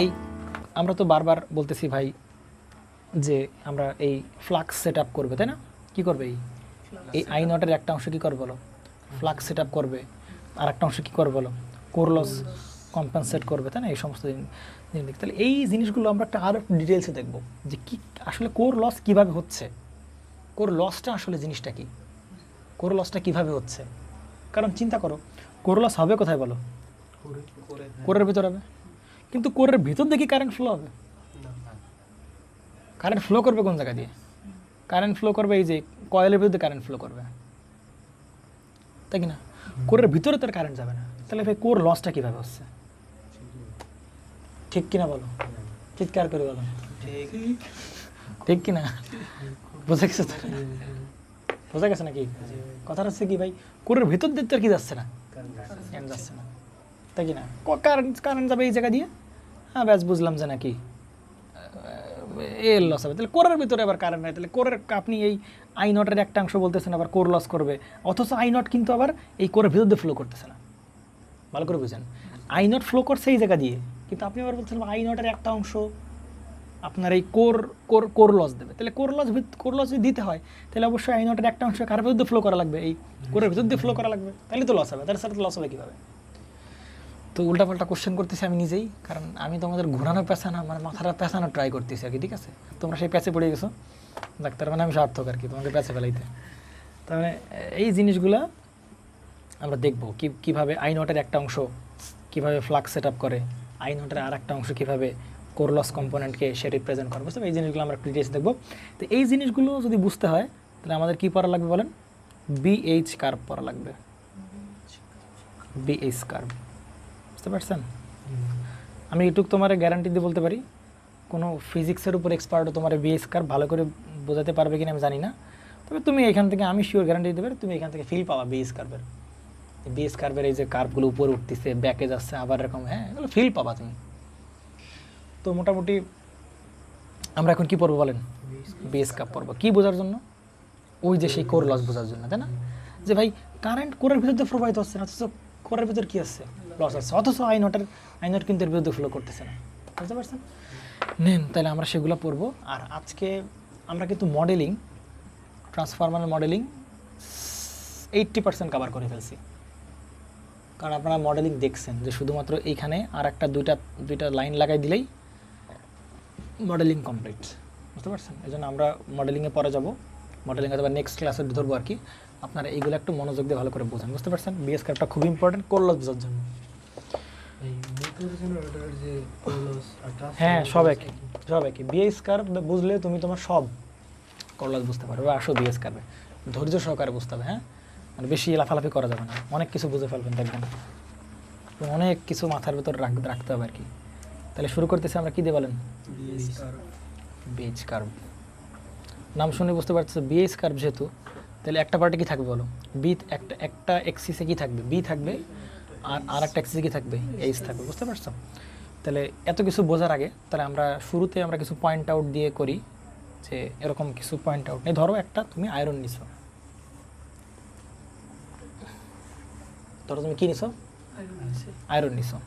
এই আমরা তো বারবার বলতেছি ভাই যে আমরা এই ফ্লাক্স সেট আপ করবে, তাই না? কি করবে এই আই নটের একটা অংশ কী করবে বলো, ফ্লাক্স সেট আপ করবে, আর একটা অংশ কী করবে বলো, কোর লস কম্পেনসেট করবে, তাই না? এই সমস্ত জিনিস দেখতে, তাহলে এই জিনিসগুলো আমরা একটা আরও ডিটেলসে দেখবো যে কি আসলে কোর লস কীভাবে হচ্ছে, কোর লসটা আসলে জিনিসটা কি, কোর লসটা কীভাবে হচ্ছে। কারণ চিন্তা করো, কোর লস হবে কোথায় বলো, কোরের ভিতর হবে, কিন্তু কোরের ভিতর দেখি কারেন্ট ফ্লো হবে, কারেন্ট ফ্লো করবে কোন জায়গা দিয়ে, কারেন্ট ফ্লো করবে এই যে কয়েলের ভিতরে কারেন্ট ফ্লো করবে, তাই কি না? কোরের ভিতরে তার কারেন্ট যাবে না, তাহলে ভাই কোর লসটা কীভাবে হচ্ছে, ঠিক কিনা বলো, চিৎকার করে বলো ঠিক কিনা, বোঝা গেছে তো, বোঝা গেছে নাকি? কথাটা হচ্ছে কি ভাই, কোরের ভিতর দিয়ে তো আর কি যাচ্ছে না, কারেন্ট যাচ্ছে না, তাই কি না? কারেন্ট যাবে এই জায়গা দিয়ে, হ্যাঁ ব্যাস বুঝলাম যে নাকি এর লস হবে, তাহলে কোরের ভিতরে আবার কারেন্ট নাই, তাহলে কোরের আপনি এই আই নটের একটা অংশ বলতেছেন আবার কোর লস করবে, অথচ আই নট কিন্তু আবার এই কোরের ভিতর দিয়ে ফ্লো করতেছে না, ভালো করে বুঝেন। আই নট ফ্লো করছে এই জায়গা দিয়ে, কিন্তু আপনি আবার বলছেন আই নটের একটা অংশ আপনার এই কোর লস দেবে, তাহলে কোর লস যদি দিতে হয় তাহলে অবশ্যই আই নটের একটা অংশ কার ভিতর দিয়ে ফ্লো করা লাগবে, এই কোরের ভিতর দিয়ে ফ্লো করা লাগবে, তাহলে তো লস হবে, তাহলে সাথে লস হবে কীভাবে? তো উল্টাপাল্টা কোশ্চেন করতেছি আমি নিজেই, কারণ আমি তোমাদের ঘোরানো পেঁচানো মানে মাথাটা পেঁচানো ট্রাই করতেছি আর কি, ঠিক আছে? তোমরা সেই প্যাচে পড়ে গেছো, ডাক্তার মানে আমি সার্থক আর কি তোমাকে প্যাচে ফেলাইতে। তার মানে এই জিনিসগুলা আমরা দেখবো কীভাবে আই নটের একটা অংশ কীভাবে ফ্লাক্স সেট আপ করে, আই নটের আর একটা অংশ কীভাবে কোর লস কম্পোনেন্টকে সে রিপ্রেজেন্ট করে, বুঝতে, এই জিনিসগুলো আমরা ডিটেইলস দেখবো। তো এই জিনিসগুলো যদি বুঝতে হয় তাহলে আমাদের কী পড়া লাগবে বলেন, বিএইচ কার্ভ পড়া লাগবে, বিএইচ কার্ভ, বুঝতে পারছেন? আমি এটুকু তোমার গ্যারান্টি দিয়ে বলতে পারি, কোনো ফিজিক্সের উপর এক্সপার্টও তোমার বিএইচ কার্ভ ভালো করে বোঝাতে পারবে কিনা আমি জানি না, তবে তুমি এখান থেকে আমি শিওর গ্যারান্টি দিতে পারি, তুমি এখান থেকে ফিল পাবা বিএইচ কার্ভের এই যে কার্ভগুলো উপরে উঠতেছে ব্যাকে যাচ্ছে আবার এরকম, হ্যাঁ এগুলো ফিল পাবা তুমি। তো মোটামুটি আমরা এখন কি পড়বো বলেন, বিএইচ কার্ভ পড়বো, কি বোঝার জন্য, ওই যে সেই কোর লস বোঝার জন্য, তাই না? যে ভাই কারেন্ট কোরের ভিতর দিয়ে প্রবাহিত হচ্ছে না, অথচ কোরের ভিতর কী হচ্ছে, লস হচ্ছে, অথচ আই নট কিন্তু এর বিরুদ্ধে ফ্লো করতেছে না, বুঝতে পারছেন? নেন তাহলে আমরা সেগুলো পড়বো। আর আজকে আমরা কিন্তু মডেলিং, ট্রান্সফরমার মডেলিং 80% কভার করে ফেলছি, কারণ আপনারা মডেলিং দেখছেন যে শুধুমাত্র এইখানে আর একটা দুইটা লাইন লাগাই দিলেই মডেলিং কমপ্লিট, বুঝতে পারছেন? এই জন্য আমরা মডেলিংয়ে পরে যাব, মডেলিং অথবা নেক্সট ক্লাসে ধরবো আর কি। আপনারা এইগুলো একটু মনোযোগ দিয়ে ভালো করে বোঝেন, বুঝতে পারছেন? বিএস কার্ভটা খুব ইম্পর্টেন্ট কোর লস বোঝার জন্য। হ্যাঁ সব একই বিএস কার্ভ বুঝলে তুমি তোমার সব কোর লস বুঝতে পারবে। আসো বিএস কার্ভে ধৈর্য সহকারে বুঝতে হবে, হ্যাঁ, মানে বেশি লাফালাফি করা যাবে না, অনেক কিছু বুঝে ফেলবেন দেখবেন, অনেক কিছু মাথার ভেতর রাখতে হবে আর কি। তাহলে শুরু করতেছি আমরা, কি দিয়ে বলেন, বিএইচ কার্ভ। নাম শুনে বুঝতে পারছো বিএইচ কার্ভ যেহেতু, তাহলে একটা পার্টে কি থাকবে বলো, বি, একটা এক্সিসে কি থাকবে, বি থাকবে, আর একটা এক্সিসে কি থাকবে, এইচ থাকবে, বুঝতে পারছো? তাহলে এত কিছু বোঝার আগে তাহলে আমরা শুরুতে আমরা কিছু পয়েন্ট আউট দিয়ে করি, যে এরকম কিছু পয়েন্ট আউট নেই। ধরো একটা তুমি আয়রন নিছো, ধরো তুমি কি নিছো, আয়রন নিছো,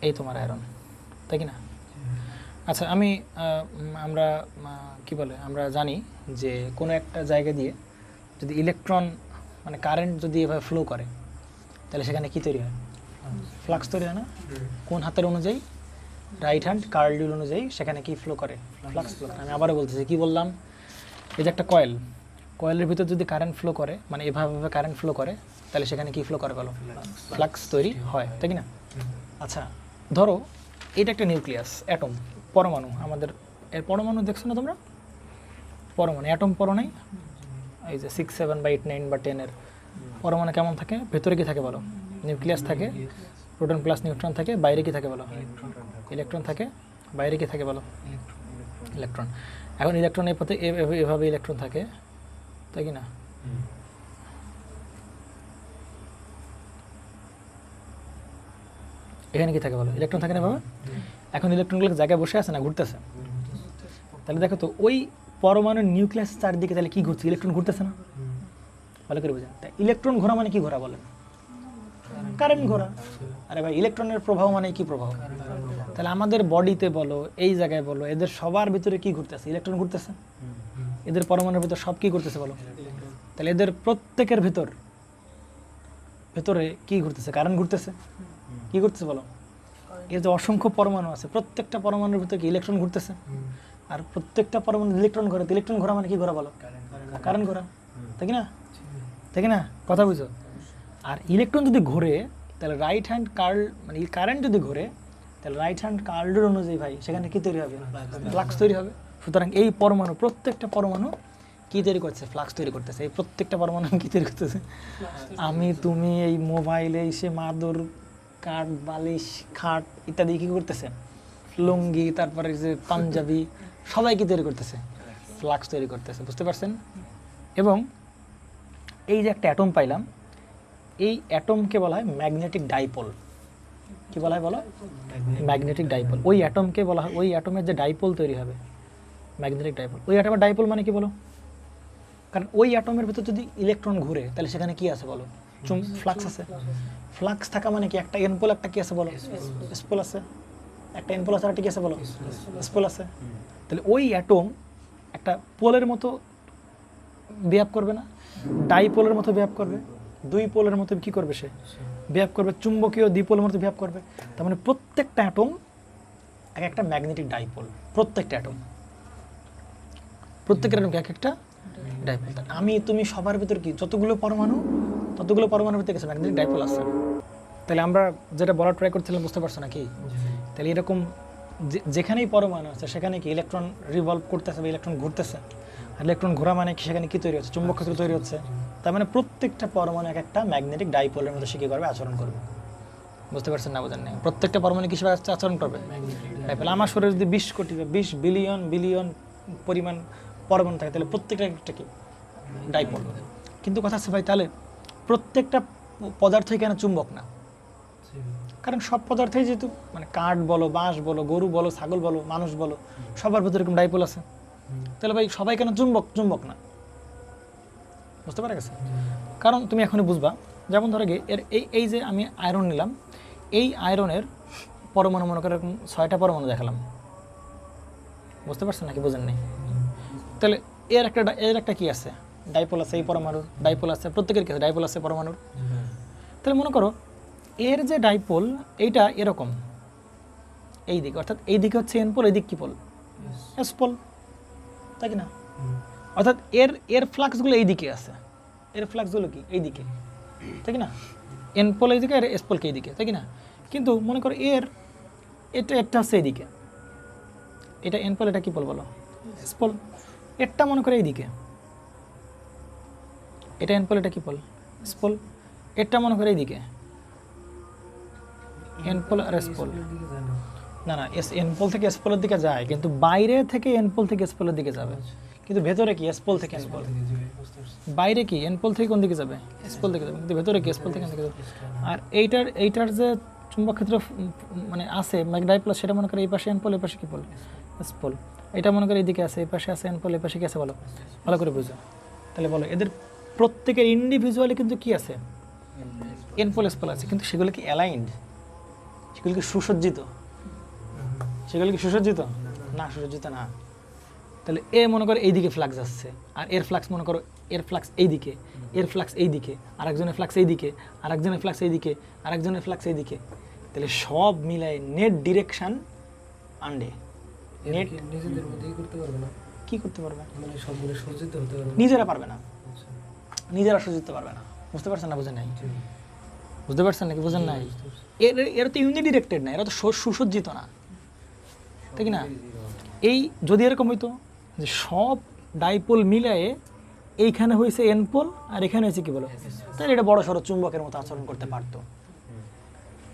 এই তোমার আয়রন, তাই কি না? আচ্ছা আমরা কি বলে, আমরা জানি যে কোনো একটা জায়গা দিয়ে যদি ইলেকট্রন মানে কারেন্ট যদি এভাবে ফ্লো করে তাহলে সেখানে কি তৈরি হয়, ফ্লাক্স তৈরি হয় না? কোন হাতের অনুযায়ী, রাইট হ্যান্ড কার্ল রুল অনুযায়ী সেখানে কি ফ্লো করে, ফ্লাক্স ফ্লো করে। আমি আবারও বলতেছি, কি বললাম, এই যে একটা কয়েলের ভিতর যদি কারেন্ট ফ্লো করে, মানে এভাবে কারেন্ট ফ্লো করে, তাহলে সেখানে কি ফ্লো করে বলো, ফ্লাক্স তৈরি হয়, তাই কি না? আচ্ছা ধরো এটা একটা নিউক্লিয়াস, অ্যাটম, পরমাণু, আমাদের এর পরমাণু দেখছো না তোমরা, পরমাণু, অ্যাটম পড়ো নাই, এই যে 6, 7 বা 8, 9 বা 10 পরমাণু কেমন থাকে, ভেতরে কি থাকে বলো, নিউক্লিয়াস থাকে, প্রোটন প্লাস নিউট্রন থাকে, বাইরে কি থাকে বলো, ইলেকট্রন থাকে, বাইরে কি থাকে বলো, ইলেকট্রন। এখন ইলেকট্রন এই পথে এভাবে ইলেকট্রন থাকে, তাই কি না? এখানে কি থাকে বলো, ইলেকট্রন থাকে না বাবা। এখন ইলেকট্রনগুলো জায়গায় বসে আছে না, ঘুরতেছে, তাহলে দেখো তো ওই পরমাণুর নিউক্লিয়াস চারদিকে তাহলে কি ঘুরছে, ইলেকট্রন ঘুরতেছে না, ভালো করে বোঝেন। তাই ইলেকট্রন ঘোরা মানে কি ঘোরা বলেন, কারেন্ট ঘোরা। আরে ভাই ইলেকট্রনের প্রভাব মানে কি প্রভাব? তাহলে আমাদের বডিতে বলো, এই জায়গায় বলো, এদের সবার ভিতরে কি ঘুরতেছে? ইলেকট্রন ঘুরতেছে। এদের পরমাণুর ভিতর সব কি করতেছে বলো? তাহলে এদের প্রত্যেকের ভেতরে কি ঘুরতেছে? কারেন্ট ঘুরতেছে। কি ঘুরতেছে বলো? এর যে অসংখ্য পরমাণু আছে, প্রত্যেকটা পরমাণুর ভিতরে কি ইলেকট্রন ঘুরতেছে। আর প্রত্যেকটা পরমাণু ইলেকট্রন ঘোরে। ইলেকট্রন ঘোরা মানে কি ঘোরা বলো? কারেন্ট ঘোরা, তাই কি না? তাই কি না? কথা বুঝো। আর ইলেকট্রন যদি ঘোরে তাহলে রাইট হ্যান্ড কার্ল, মানে কারেন্ট যদি ঘোরে তাহলে রাইট হ্যান্ড কার্লের অনুযায়ী ভাই সেখানে কি তৈরি হবে? ফ্লাক্স তৈরি হবে। সুতরাং এই পরমাণু, প্রত্যেকটা পরমাণু কি তৈরি করছে? ফ্লাক্স তৈরি করতেছে। এই প্রত্যেকটা পরমাণু কি তৈরি করতেছে? আমি, তুমি, এই মোবাইলে এসে মাদুর, কাঠ, বালিশ, খাট ইত্যাদি কি করতেছে? লুঙ্গি, তারপরে যে পাঞ্জাবি, সবাই কি তৈরি করতেছে? ফ্লাক্স তৈরি করতেছে। বুঝতে পারছেন? এবং এই যে একটা অ্যাটম পাইলাম, এই অ্যাটমকে বলা হয় ম্যাগনেটিক ডাইপোল। কি বলা হয় বলো? Magnetic dipole. ওই অ্যাটমকে বলা হয়, ওই অ্যাটমের যে ডাইপোল তৈরি হবে ম্যাগনেটিক ডাইপোল। ওই অ্যাটমের ডাইপোল মানে কি বলো? কারণ ওই অ্যাটমের ভিতর যদি ইলেকট্রন ঘুরে তাহলে সেখানে কি আছে বলো? ফ্লাক্স আছে। ফ্লাক্স থাকা মানে কি? একটা এনপোল, একটা কি আছে বলো? স্পোল আছে। একটা এনপোল আছে, একটা কি আছে বলো? স্পোল আছে। তাহলে ওই অ্যাটম একটা পোলের মতো বিহেভ করবে না? ডাইপোলের মতো বিহেভ করবে। দুই পোলের মতো কি করবে? সে বিহেভ করবে। চুম্বকীয় দ্বিপোলের মতো বিহেভ করবে। তার মানে প্রত্যেকটা অ্যাটম এক একটা ম্যাগনেটিক ডাইপোল। প্রত্যেকটা অ্যাটম, প্রত্যেকটা অ্যাটম এক একটা ডাইপোল। আমি, তুমি সবার ভিতর কি যতগুলো পরমাণু, ততগুলো পরমাণুর ভিতরে কিছু ম্যাগনেটিক ডাইপোল আছে। তাহলে আমরা যেটা বলার ট্রাই করছিলাম, বুঝতে পারছো নাকি? তাহলে এরকম যেখানেই পরমাণু আছে সেখানে কি ইলেকট্রন রিভলভ করতেছে বা ইলেকট্রন ঘুরতেছে। আর ইলেকট্রন ঘোরা মানে কি? সেখানে কি তৈরি হচ্ছে? চুম্বক ক্ষেত্র তৈরি হচ্ছে। তার মানে প্রত্যেকটা পরমাণু এক একটা ম্যাগনেটিক ডাইপোলের মতো সে কি করবে? আচরণ করবে। বুঝতে পারছেন না? বোঝেন না? প্রত্যেকটা পরমাণু কিসে আচরণ করবে? ডাইপোল। আমার শরীরে যদি 20 কোটি বা 20 বিলিয়ন পরিমাণ পরমাণু থাকে তাহলে প্রত্যেকটা একটা কি? ডাইপোল। কিন্তু কথা আছে ভাই, তাহলে প্রত্যেকটা পদার্থই কেন চুম্বক না? কারণ সব পদার্থই যেহেতু, মানে কাঠ বলো, বাঁশ বলো, গরু বলো, ছাগল বলো, মানুষ বলো, সবার ভিতরে এরকম ডাইপোল আছে। তাহলে ভাই সবাই কেন চুম্বক না? বুঝতে পারা গেছে? কারণ তুমি এখনই বুঝবা। যেমন ধরো এর এই যে আমি আয়রন নিলাম, এই আয়রনের পরমাণু মনে করে এরকম 6টা পরমাণু দেখালাম। বুঝতে পারছেন নাকি? বোঝেন নাই? তাহলে এর একটা কি আছে? ডাইপোল আছে। এই পরমাণুর ডাইপোল আছে। প্রত্যেকের কি আছে? ডাইপোল আছে পরমাণুর। তাহলে মনে করো এর যে ডাইপোল, এইটা এরকম এই দিকে, অর্থাৎ এই দিকে হচ্ছে এন পোল, এই দিক কি পোল? এস পোল, তাই কি না? অর্থাৎ এর ফ্লাক্সগুলো এই দিকে আছে। এর ফ্লাক্সগুলো কি? এই দিকে, তাই কি না? এন পোল এই দিকে আর এস পোলকে এই দিকে, তাই কি না? কিন্তু মনে করো এটা একটা হচ্ছে এই দিকে, এটা এন পোল, এটা কি পোল বলো? S pole. এটা মনে করো এই দিকে, এটা এন পোল, এটা কি পোল? S pole. এটা মনে করো এই দিকে, এন পোল আর এস পোল। না এন পোল থেকে এস পোলের দিকে যায়, কিন্তু বাইরে থেকে এন পোল থেকে এস পোলের দিকে যাবে। কিন্তু ভেতরে কি? এস পোল থেকে এন পোল। বাইরে কি? এন পোল থেকে কোন দিকে যাবে? এস পোল থেকে যাবে। কিন্তু ভেতরে কি? এস পোল থেকে এন দিকে যাবে। আর এইটার যে চুম্বক ক্ষেত্র মানে আছে ডাইপোল, সেটা মনে করে এই পাশে এন পোল, এই পাশে কি পোল? S pole. এটা মনে করে এইদিকে আছে, এই পাশে আছে এন পোল, এই পাশে কি আছে বলো? ভালো করে বুঝো। তাহলে বলো এদের প্রত্যেকের ইন্ডিভিজুয়ালি কিন্তু কি আছে? এন পোল এস পোল আছে। কিন্তু সেগুলো কি অ্যালাইন্ড? সেগুলো কি সুসজ্জিত? সেগুলো কি সুসজ্জিত না? সুসজ্জিত না। তাহলে এ মনে করো এইদিকে ফ্লাক্স আসছে, আর এর ফ্লাক্স মনে করো, এর ফ্লাক্স এইদিকে, এর ফ্লাক্স এইদিকে, আরেকজনের ফ্লাক্স এইদিকে, আরেকজনের ফ্লাক্স এইদিকে, আরেকজনের ফ্লাক্স এইদিকে। তাহলে সব মিলায় নেট ডিরেকশন আনডে। নেট নিজেদের মধ্যেই করতে পারবে না। কি করতে পারবে? মানে সবগুলো সজ্জিত হতে পারবে, নিজেরা পারবে না। নিজেরা সজ্জিত পারবে না। বুঝতে পারছেন না? বুঝেন নাই? বুঝতে পারছেন নাকি? বুঝেন নাই? এরা তো ইউনিডিরেক্টেড না, এরা তো সুসজ্জিত না, ঠিক না? এই যদি এরকম হইতো যে সব ডাইপোল মিলায়ে এইখানে হয়েছে এন পোল আর এখানে হয়েছে কি বলো, তাহলে এটা বড় সড়ো চুম্বকের মতো আচরণ করতে পারতো।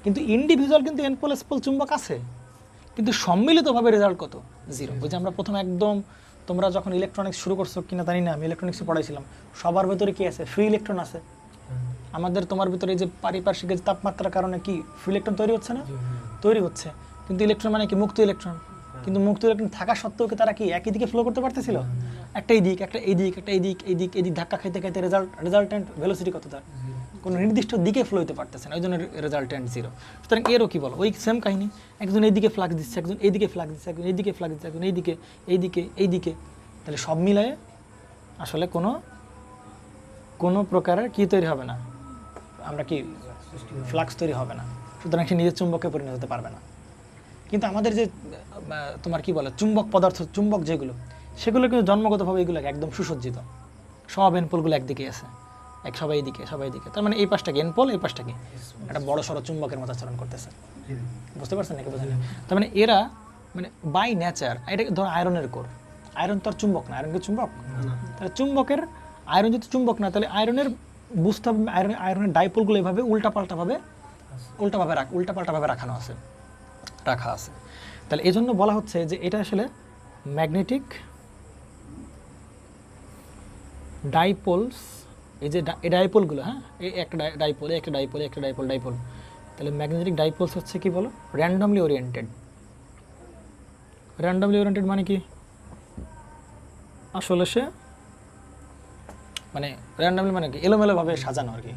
কিন্তু ইন্ডিভিজুয়াল কিন্তু এন পোল এস পোল চুম্বক আছে, কিন্তু সম্মিলিতভাবে রেজাল্ট কত? 0। ওই যে আমরা প্রথম একদম, তোমরা যখন ইলেকট্রনিক্স শুরু করছো কিনা জানি না, আমি ইলেকট্রনিক্সে পড়াইছিলাম, সবার ভেতরে কি আছে? ফ্রি ইলেকট্রন আছে। আমাদের তোমার ভিতরে যে পারিপার্শ্বিক তাপমাত্রার কারণে কি ফ্রি ইলেকট্রন তৈরি হচ্ছে না? তৈরি হচ্ছে। কিন্তু ইলেকট্রন মানে কি? মুক্ত ইলেকট্রন। কিন্তু মুক্ত ইলেকট্রন থাকা সত্ত্বেও কি তারা কি একই দিকে ফ্লো করতে পারতেছিল? একটা এই দিক, একটা এই দিক, একটা এই দিক, এই দিক, এই দিক ধাক্কা খাইতে খাইতে রেজাল্টেন্ট ভেলোসিটি কত তার? কোনো নির্দিষ্ট দিকে ফ্লো হতে পারতেছে না, ওই জন্য রেজাল্টেন্ট 0। সুতরাং এরও কী বলো, ওই সেম কাহিনী, একজন এইদিকে ফ্লাক্স দিচ্ছে, একজন এইদিকে ফ্লাক্স দিচ্ছে, একজন এইদিকে ফ্লাক্স দিচ্ছে, একজন এইদিকে এইদিকে এইদিকে, তাহলে সব মিলায়ে আসলে কোনো প্রকারের কী তৈরি হবে না, আমরা কি ফ্লাক্স তৈরি হবে না, সুতরাং সে নিজের চুম্বকে পরিণত হতে পারবে না। কিন্তু আমাদের যে তোমার কি বলে চুম্বক পদার্থ, চুম্বক যেগুলো, সেগুলো কিন্তু জন্মগতভাবে এগুলো একদম সুসজ্জিত, সব এনপোলগুলো একদিকে আছে, সবাই এদিকে সবাই এদিকে, তার মানে এই পাশটাকে এনপোল, এই পাশটাকে একটা বড় সড়ো চুম্বকের মতো আচরণ করতেছে, বুঝতে পারছেন নাকি বোঝেন? তার মানে এরা মানে বাই নেচার, এটা ধর আয়রনের কোর, আয়রন তো আর চুম্বক না, আয়রন কি চুম্বক? তাহলে চুম্বকের আয়রন যদি চুম্বক না, তাহলে আয়রনের বুঝতে হবে আয়রনের ডাইপোলগুলো এভাবে উল্টাপাল্টাভাবে রাখা আছে। তাহলে এই জন্য বলা হচ্ছে যে এটা আসলে ম্যাগনেটিক ডাইপোলস, এই যে ডাইপোলগুলো, হ্যাঁ, এই একটা ডাইপোল, একটা ডাইপোল, একটা ডাইপোল, তাহলে ম্যাগনেটিক ডাইপোলস হচ্ছে কি বলো, র্যান্ডমলি ওরিয়েন্টেড। র্যান্ডমলি ওরিয়েন্টেড মানে কি, আসলে সে মানে র্যান্ডমলি মানে কি এলোমেলোভাবে সাজানো আর কি।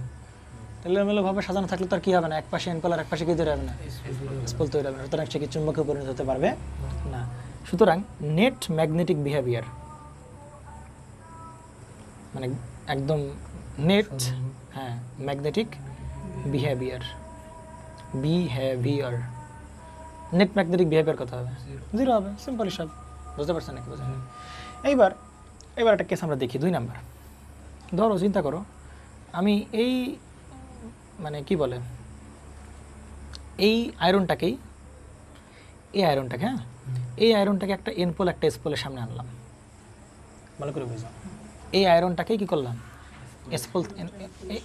এলোমেলোভাবে সাজানো থাকলে তো আর কী হবে না, এক পাশে এনপোল আর এক পাশে কি তৈরি হবে না, স্পোল তৈরি হবে না, সুতরাং সে কি চুম্বকে পরিণত হতে পারবে না। সুতরাং নেট ম্যাগনেটিক বিহেভিয়ার মানে একদম নেট, হ্যাঁ, magnetic behaviour net magnetic behaviour কত হবে, 0 হবে, সিম্পল হিসাব, বুঝতে পারছেন নাকি বোঝেন? এইবার একটা কেস আমরা দেখি, 2 নাম্বার। ধরো চিন্তা করো, আমি এই মানে কি বলে এই আয়রনটাকে, হ্যাঁ, এই আয়রনটাকে একটা এনপোল একটা এসপোলের সামনে আনলাম, ভালো করে বুঝলাম। এই আয়রনটাকে কি করলাম, এসপোল,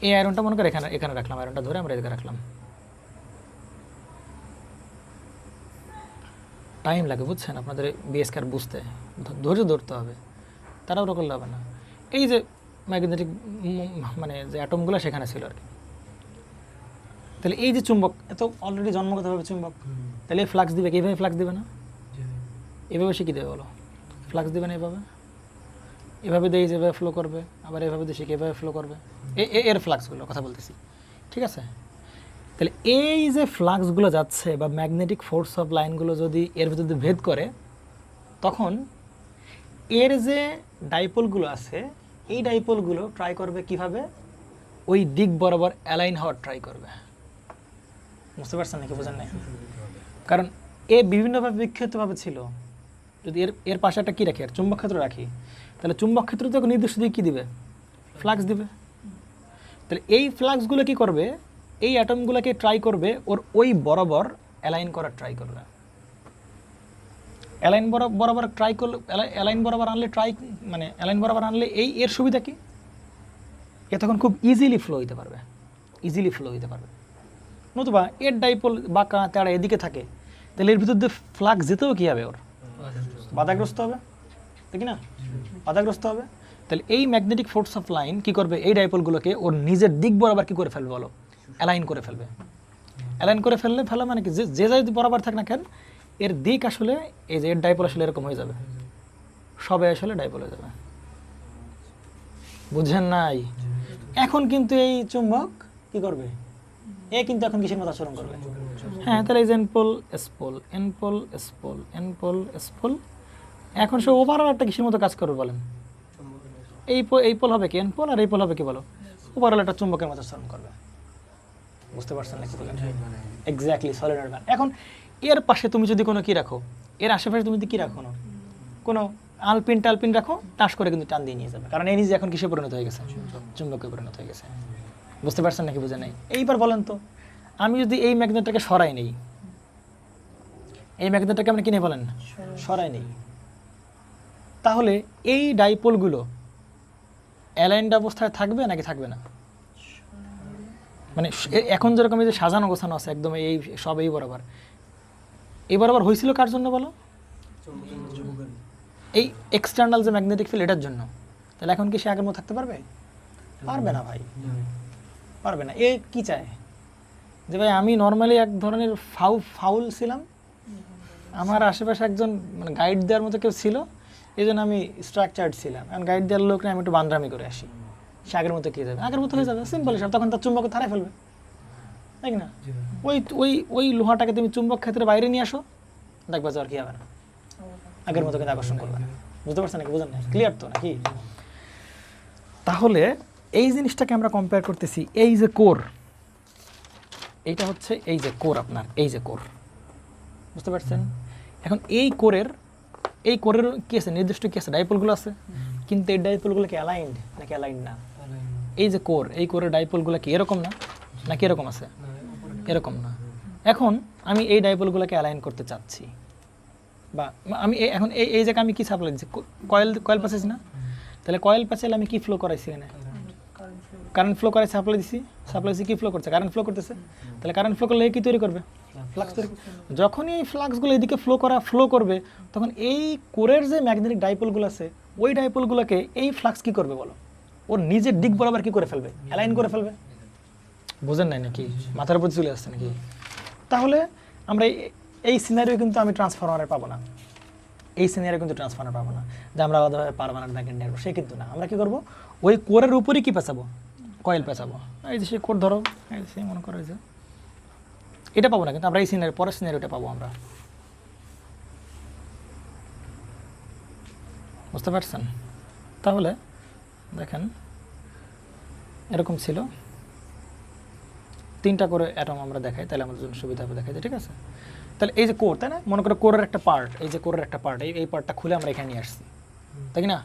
এই আয়রনটা মনে করে এখানে রাখলাম, আয়রনটা ধরে আমরা এদিকে রাখলাম। টাইম লাগে বুঝছেন, আপনাদের বিএসকে বুঝতে ধৈর্য ধরতে হবে, তারাও করলে হবে না। এই যে ম্যাগনেটিক মানে যে অ্যাটমগুলো সেখানে ছিল আর কি, তাহলে এই যে চুম্বক, এত অলরেডি জন্মগতভাবে চুম্বক, তাহলে এই ফ্লাক্স দিবে, এইভাবে ফ্লাক্স দিবে না, এভাবে সে কী দেবে বলো, ফ্লাক্স দিবে না, এভাবে দিয়ে যেভাবে ফ্লো করবে, আবার এভাবে দিয়ে সে কীভাবে ফ্লো করবে, এর ফ্লাক্সগুলো কথা বলতেছি, ঠিক আছে? তাহলে এই যে ফ্লাক্সগুলো যাচ্ছে বা ম্যাগনেটিক ফোর্স অফ লাইনগুলো যদি এর ভিতর দিয়ে ভেদ করে, তখন এর যে ডাইপোলগুলো আছে, এই ডাইপোলগুলো ট্রাই করবে কিভাবে, ওই দিক বরাবর অ্যালাইন হওয়ার ট্রাই করবে, বুঝতে পারছেন নাকি বোঝেন নাই? কারণ এ বিভিন্নভাবে বিক্ষিপ্তভাবে ছিল, যদি এর পাশে একটা কী রাখি, আর চুম্বক ক্ষেত্র রাখি, তাহলে চুম্বক ক্ষেত্র তো নির্দিষ্ট দিকে কী দিবে, ফ্লাক্স দিবে। তাহলে এই ফ্লাক্সগুলো কী করবে, এই অ্যাটমগুলোকে ট্রাই করবে ওর ওই বরাবর অ্যালাইন করার ট্রাই করবে। অ্যালাইন বরাবর আনলে এর সুবিধা কি, এ তখন খুব ইজিলি ফ্লো হইতে পারবে, নতুবা এর ডাইপোল বাঁকা তেড়া এদিকে থাকে, তাহলে এর ভিতর দিয়ে ফ্লাক্স যেতেও কী হবে, ওর বাধাগ্রস্ত হবে, দেখি না, বাধাগ্রস্ত হবে। তাহলে এই ম্যাগনেটিক ফোর্স অফ লাইন কী করবে, এই ডাইপোলগুলোকে ওর নিজের দিক বরাবর কী করে ফেলবে বলো, অ্যালাইন করে ফেলবে মানে কি, যে যদি বরাবর থাকে না কেন, এর দিক আসলে এই যে এর ডাইপোল আসলে এরকম হয়ে যাবে, সবে আসলে ডাইপোল হয়ে যাবে, বুঝছেন নাই? এখন কিন্তু এই চুম্বক কি করবে, এ কিন্তু এখন কিসের মতো আচরণ করবে, হ্যাঁ, তাহলে এই যে এনপোল স্পোল, এখন সে ওভারঅল একটা কিসের মতো কাজ করবে বলেন, এই পোল হবে কি এনপোল, আর এই পোল হবে কি বলো, ওভারঅল একটা চুম্বকের মতো আচরণ করবে, বুঝতে পারছেন নাকি বলেন? Exactly solenoid van. এখন এর পাশে তুমি যদি কোনো কি রাখো, এর আশেপাশে তুমি যদি কি রাখো না, কোনো টালপিন রাখো, টাস করে কিন্তু টান দিয়ে নিয়ে যাবে, কারণ এই নিজে এখন কিসে পরিণত হয়ে গেছে, চুম্বকে পরিণত হয়ে গেছে, বুঝতে পারছেন নাকি বুঝে নাই? এইবার বলেন তো, আমি যদি এই ম্যাগনেটটাকে সরাই নেই, আপনি কিনে বলেন সরাই নেই, তাহলে এই ডাইপোলগুলো অ্যালাইন্ড অবস্থায় থাকবে নাকি থাকবে না? মানে এখন যেরকম এই যে সাজানো গোছানো আছে একদম এই সব এই বরাবর হয়েছিল কার জন্য বলো, এই এক্সটার্নাল যে ম্যাগনেটিক ফিল্ড এটার জন্য। তাহলে এখন কি সে আগের মতো থাকতে পারবে? পারবে না ভাই, পারবে না। এ কি চায় যে ভাই আমি নর্মালি এক ধরনের ফাউল ছিলাম, আমার আশেপাশে একজন মানে গাইড দেওয়ার মতো কেউ ছিল, এই জন্য আমি স্ট্রাকচার্ড ছিলাম, এখন গাইড দেওয়ার লোক না, আমি একটু বান্দ্রামি করে আসি, সে আগের মতো কি যাবে, আগের মতো হয়ে যাবে, সিম্পল হিসাব। তখন তার চুম্বক হারাই ফেলবে, তাই না? ওই ওই ওই লোহাটাকে তুমি চুম্বক ক্ষেত্রে বাইরে নিয়ে আসো, দেখবা যে আর কি হবে না, আগের মতো কিন্তু আকর্ষণ করবে না। বুঝতে পারছেন নাকি? বুঝেন না? ক্লিয়ার তো নাকি? তাহলে এই জিনিসটাকে আমরা কম্পেয়ার করতেছি, এই যে কোর, এইটা হচ্ছে এই যে কোর, আপনার এই যে কোর, বুঝতে পারছেন? এখন এই কোরের কি আছে, নির্দিষ্ট কি আছে, ডাইপোলগুলো আছে, কিন্তু এই ডাইপোলগুলো কি অ্যালাইন্ড নাকি অ্যালাইন্ড না? এই যে কোর, এই কোরের ডাইপোলগুলো কি এরকম না নাকি এরকম আছে? এরকম না। এখন আমি এই ডাইপোলগুলোকে অ্যালাইন করতে চাচ্ছি, বা আমি এখন এই জায়গায় আমি কি সাপ্লাই দিচ্ছি, কয়েল প্যাসেজ না? তাহলে কয়েল প্যাসেজ আমি কি ফ্লো করাইছি এখানে? কারেন্ট ফ্লো করাই সাপ্লাই দিছি কি ফ্লো করছে? কারেন্ট ফ্লো করতেছে। তাহলে কারেন্ট ফ্লো করলে কি তৈরি করবে? ফ্লাক্স তৈরি। যখনই এই ফ্লাক্সগুলো এদিকে ফ্লো করবে, তখন এই কোরের যে ম্যাগনেটিক ডাইপোলগুলো আছে, ওই ডাইপোলগুলোকে এই ফ্লাক্স কি করবে বলো? ওর নিজের দিক বরাবর কি করে ফেলবে? অ্যালাইন করে ফেলবে। বোঝেন নাই নাকি? মাথার উপর চলে আসছে নাকি? তাহলে আমরা এই সিনারিও কিন্তু আমি ট্রান্সফরমারে পাবো না, এই সিনারিও কিন্তু ট্রান্সফরমার পাবো না, যে আমরা আলাদাভাবে পারমানেন্ট ম্যাগনেট নিয়ে আসবো, সে কিন্তু না। আমরা কি করবো? ওই কোরের উপরই কি পেঁচাবো? কয়েল পেঁচাবো। এই যে সে কোর ধরো, এই যে মনে করো যে এটা পাবো না, কিন্তু আমরা এই সিনারি, পরের সিনারিওটা পাবো আমরা। বুঝতে পারছেন? তাহলে দেখেন এরকম ছিল, 3টা করে অ্যাটম আমরা দেখাই, তাহলে আমাদের জন্য সুবিধা হবে দেখাইতে, ঠিক আছে? তাহলে এই যে কোর, তাই না? মনে করো কোরের একটা পার্ট, এই যে কোরের একটা পার্ট, এই পার্টটা খুলে আমরা এখানে নিয়ে আসছি, তাই না?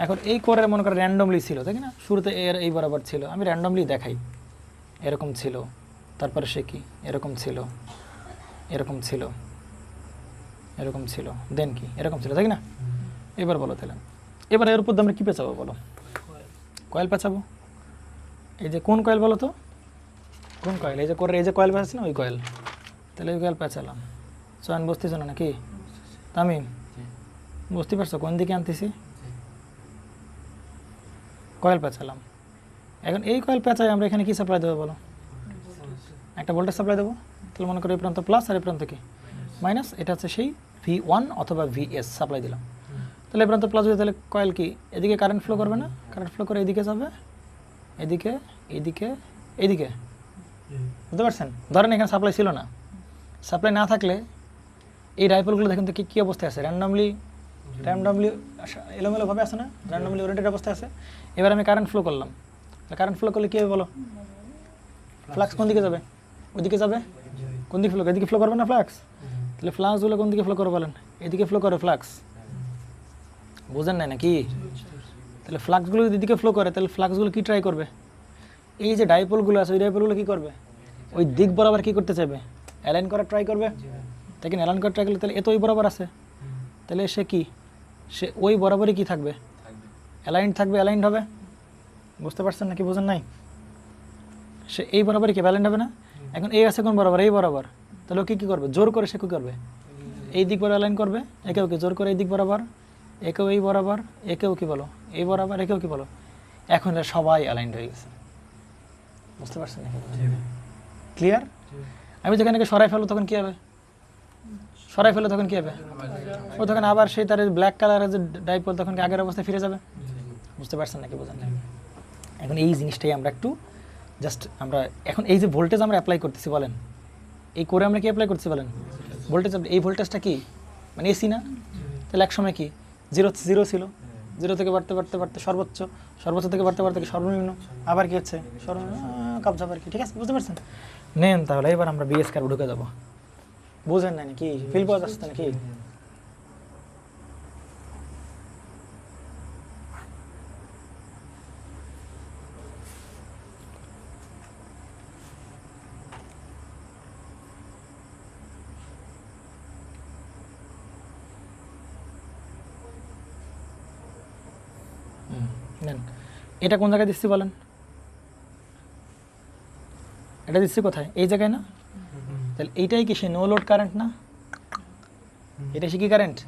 এখন এই কোরের মনে করো র্যান্ডমলি ছিল, তাই না? শুরুতে এর এই বরাবর ছিল, আমি র্যান্ডমলি দেখাই, এরকম ছিল, তারপরে সে কি এরকম ছিল, এরকম ছিল, এরকম ছিল, দেন কি এরকম ছিল, তাই না? এবার বলো তাহলে, এবার এর উপর আমরা কী পেঁচাবো বলো? কয়েল পেঁচাবো। এই যে কোন কয়েল বলো তো? কোন কয়েল? এই যে কোরের এই যে কয়েল পেঁচাচ্ছিলাম, ওই কয়েল। তাহলে ওই কয়েল পেঁচালাম। চয়ন বুঝতেছ না নাকি তামিম? বুঝতে পারছো কোন দিকে আনতেছি? কয়েল পেঁচালাম। এখন এই কয়েল পেঁচায় আমরা এখানে কি সাপ্লাই দেবো বলো? একটা ভোল্টেজ সাপ্লাই দেবো। তাহলে মনে করো এই প্রান্ত প্লাস আর এই প্রান্ত কি মাইনাস, এটা হচ্ছে সেই V1 অথবা VS সাপ্লাই দিলাম। তাহলে এই প্রান্ত প্লাস হয়ে, তাহলে কয়েল কি এদিকে কারেন্ট ফ্লো করবে না? কারেন্ট ফ্লো করে এদিকে যাবে, এদিকে, এদিকে, এদিকে। বুঝতে পারছেন? ধরেন এখানে সাপ্লাই ছিল না, সাপ্লাই না থাকলে এই ডাইপোলগুলো দেখেন তো কী অবস্থায় আছে, র্যান্ডমলি এলোমেলোভাবে আছে না, র্যান্ডমলি ওরিয়েন্টেড অবস্থায় আছে। এবার আমি কারেন্ট ফ্লো করলাম, কারেন্ট ফ্লো করলে কী হবে বলো? ফ্লাক্স কোন দিকে যাবে? ওইদিকে যাবে। কোন দিকে ফ্লো? এদিকে ফ্লো করবে না ফ্লাক্স? তাহলে ফ্লাক্সগুলো কোন দিকে ফ্লো করে বলেন? এদিকে ফ্লো করে ফ্লাক্স। বোঝেন নাই নাকি? তাহলে ফ্লাক্সগুলো যদি এদিকে ফ্লো করে, তাহলে ফ্লাক্সগুলো কী ট্রাই করবে? এই যে ডাইপোলগুলো আছে, ওই ডাইপোলগুলো কী করবে? ওই দিক বরাবর কী করতে চাইবে? অ্যালাইন করার ট্রাই করবে। তাই কিনা? অ্যালাইন করার ট্রাই করলে তাহলে এ তো ওই বরাবর আছে, তাহলে সে কি, সে ওই বরাবরই কি থাকবে? অ্যালাইন থাকবে, অ্যালাইন্ড হবে। বুঝতে পারছেন নাকি বোঝেন নাই? সে এই বরাবরই কি অ্যালাইন্ড হবে না? এখন এই আছে কোন বরাবর? এই বরাবর। তাহলে ও কী করবে? জোর করে সে কী করবে? এই দিক বরাবর অ্যালাইন করবে, একেও কি জোর করে এই দিক বরাবর, একেও এই বরাবর, একেও কি বলো এই বরাবর, একেও কি বলো। এখন এরা সবাই অ্যালাইন্ড হয়ে গেছে। বুঝতে পারছেন নাকি? ক্লিয়ার? আমি যখন একে সরাই ফেলো তখন কী হবে? সরাই ফেলে তখন কী হবে? ও তখন আবার সেই তার ব্ল্যাক কালারের যে ডাইপোল, তখন কি আগের অবস্থায় ফিরে যাবে। বুঝতে পারছেন নাকি বোঝেন না? এখন এই জিনিসটাই আমরা একটু জাস্ট আমরা এখন এই যে ভোল্টেজ আমরা অ্যাপ্লাই করতেছি বলেন, এই করে আমরা কি অ্যাপ্লাই করতেছি বলেন? ভোল্টেজ। এই ভোল্টেজটা কি মানে এসি না? তাহলে এক সময় কি জিরো ছিল, জিরো থেকে বাড়তে বাড়তে বাড়তে সর্বোচ্চ, সর্বোচ্চ থেকে বাড়তে বাড়তে কি সর্বনিম্ন, আবার কি হচ্ছে সর্বনিম্ন, কাপঝাপ আর কি। ঠিক আছে? বুঝতে পারছেন? নেন তাহলে এবার আমরা বিএস কার্ভ ঢুকে যাবো। বুঝেন না নাকি? ফিল পাওয়া যাচ্ছে নাকি? নেন, এটা কোন জায়গায় দিচ্ছি বলেন? এটা দিচ্ছি কোথায়? এই জায়গায় না? তাহলে এইটাই কি সেই নো লোড কারেন্ট না? এটা সে কি কারেন্ট?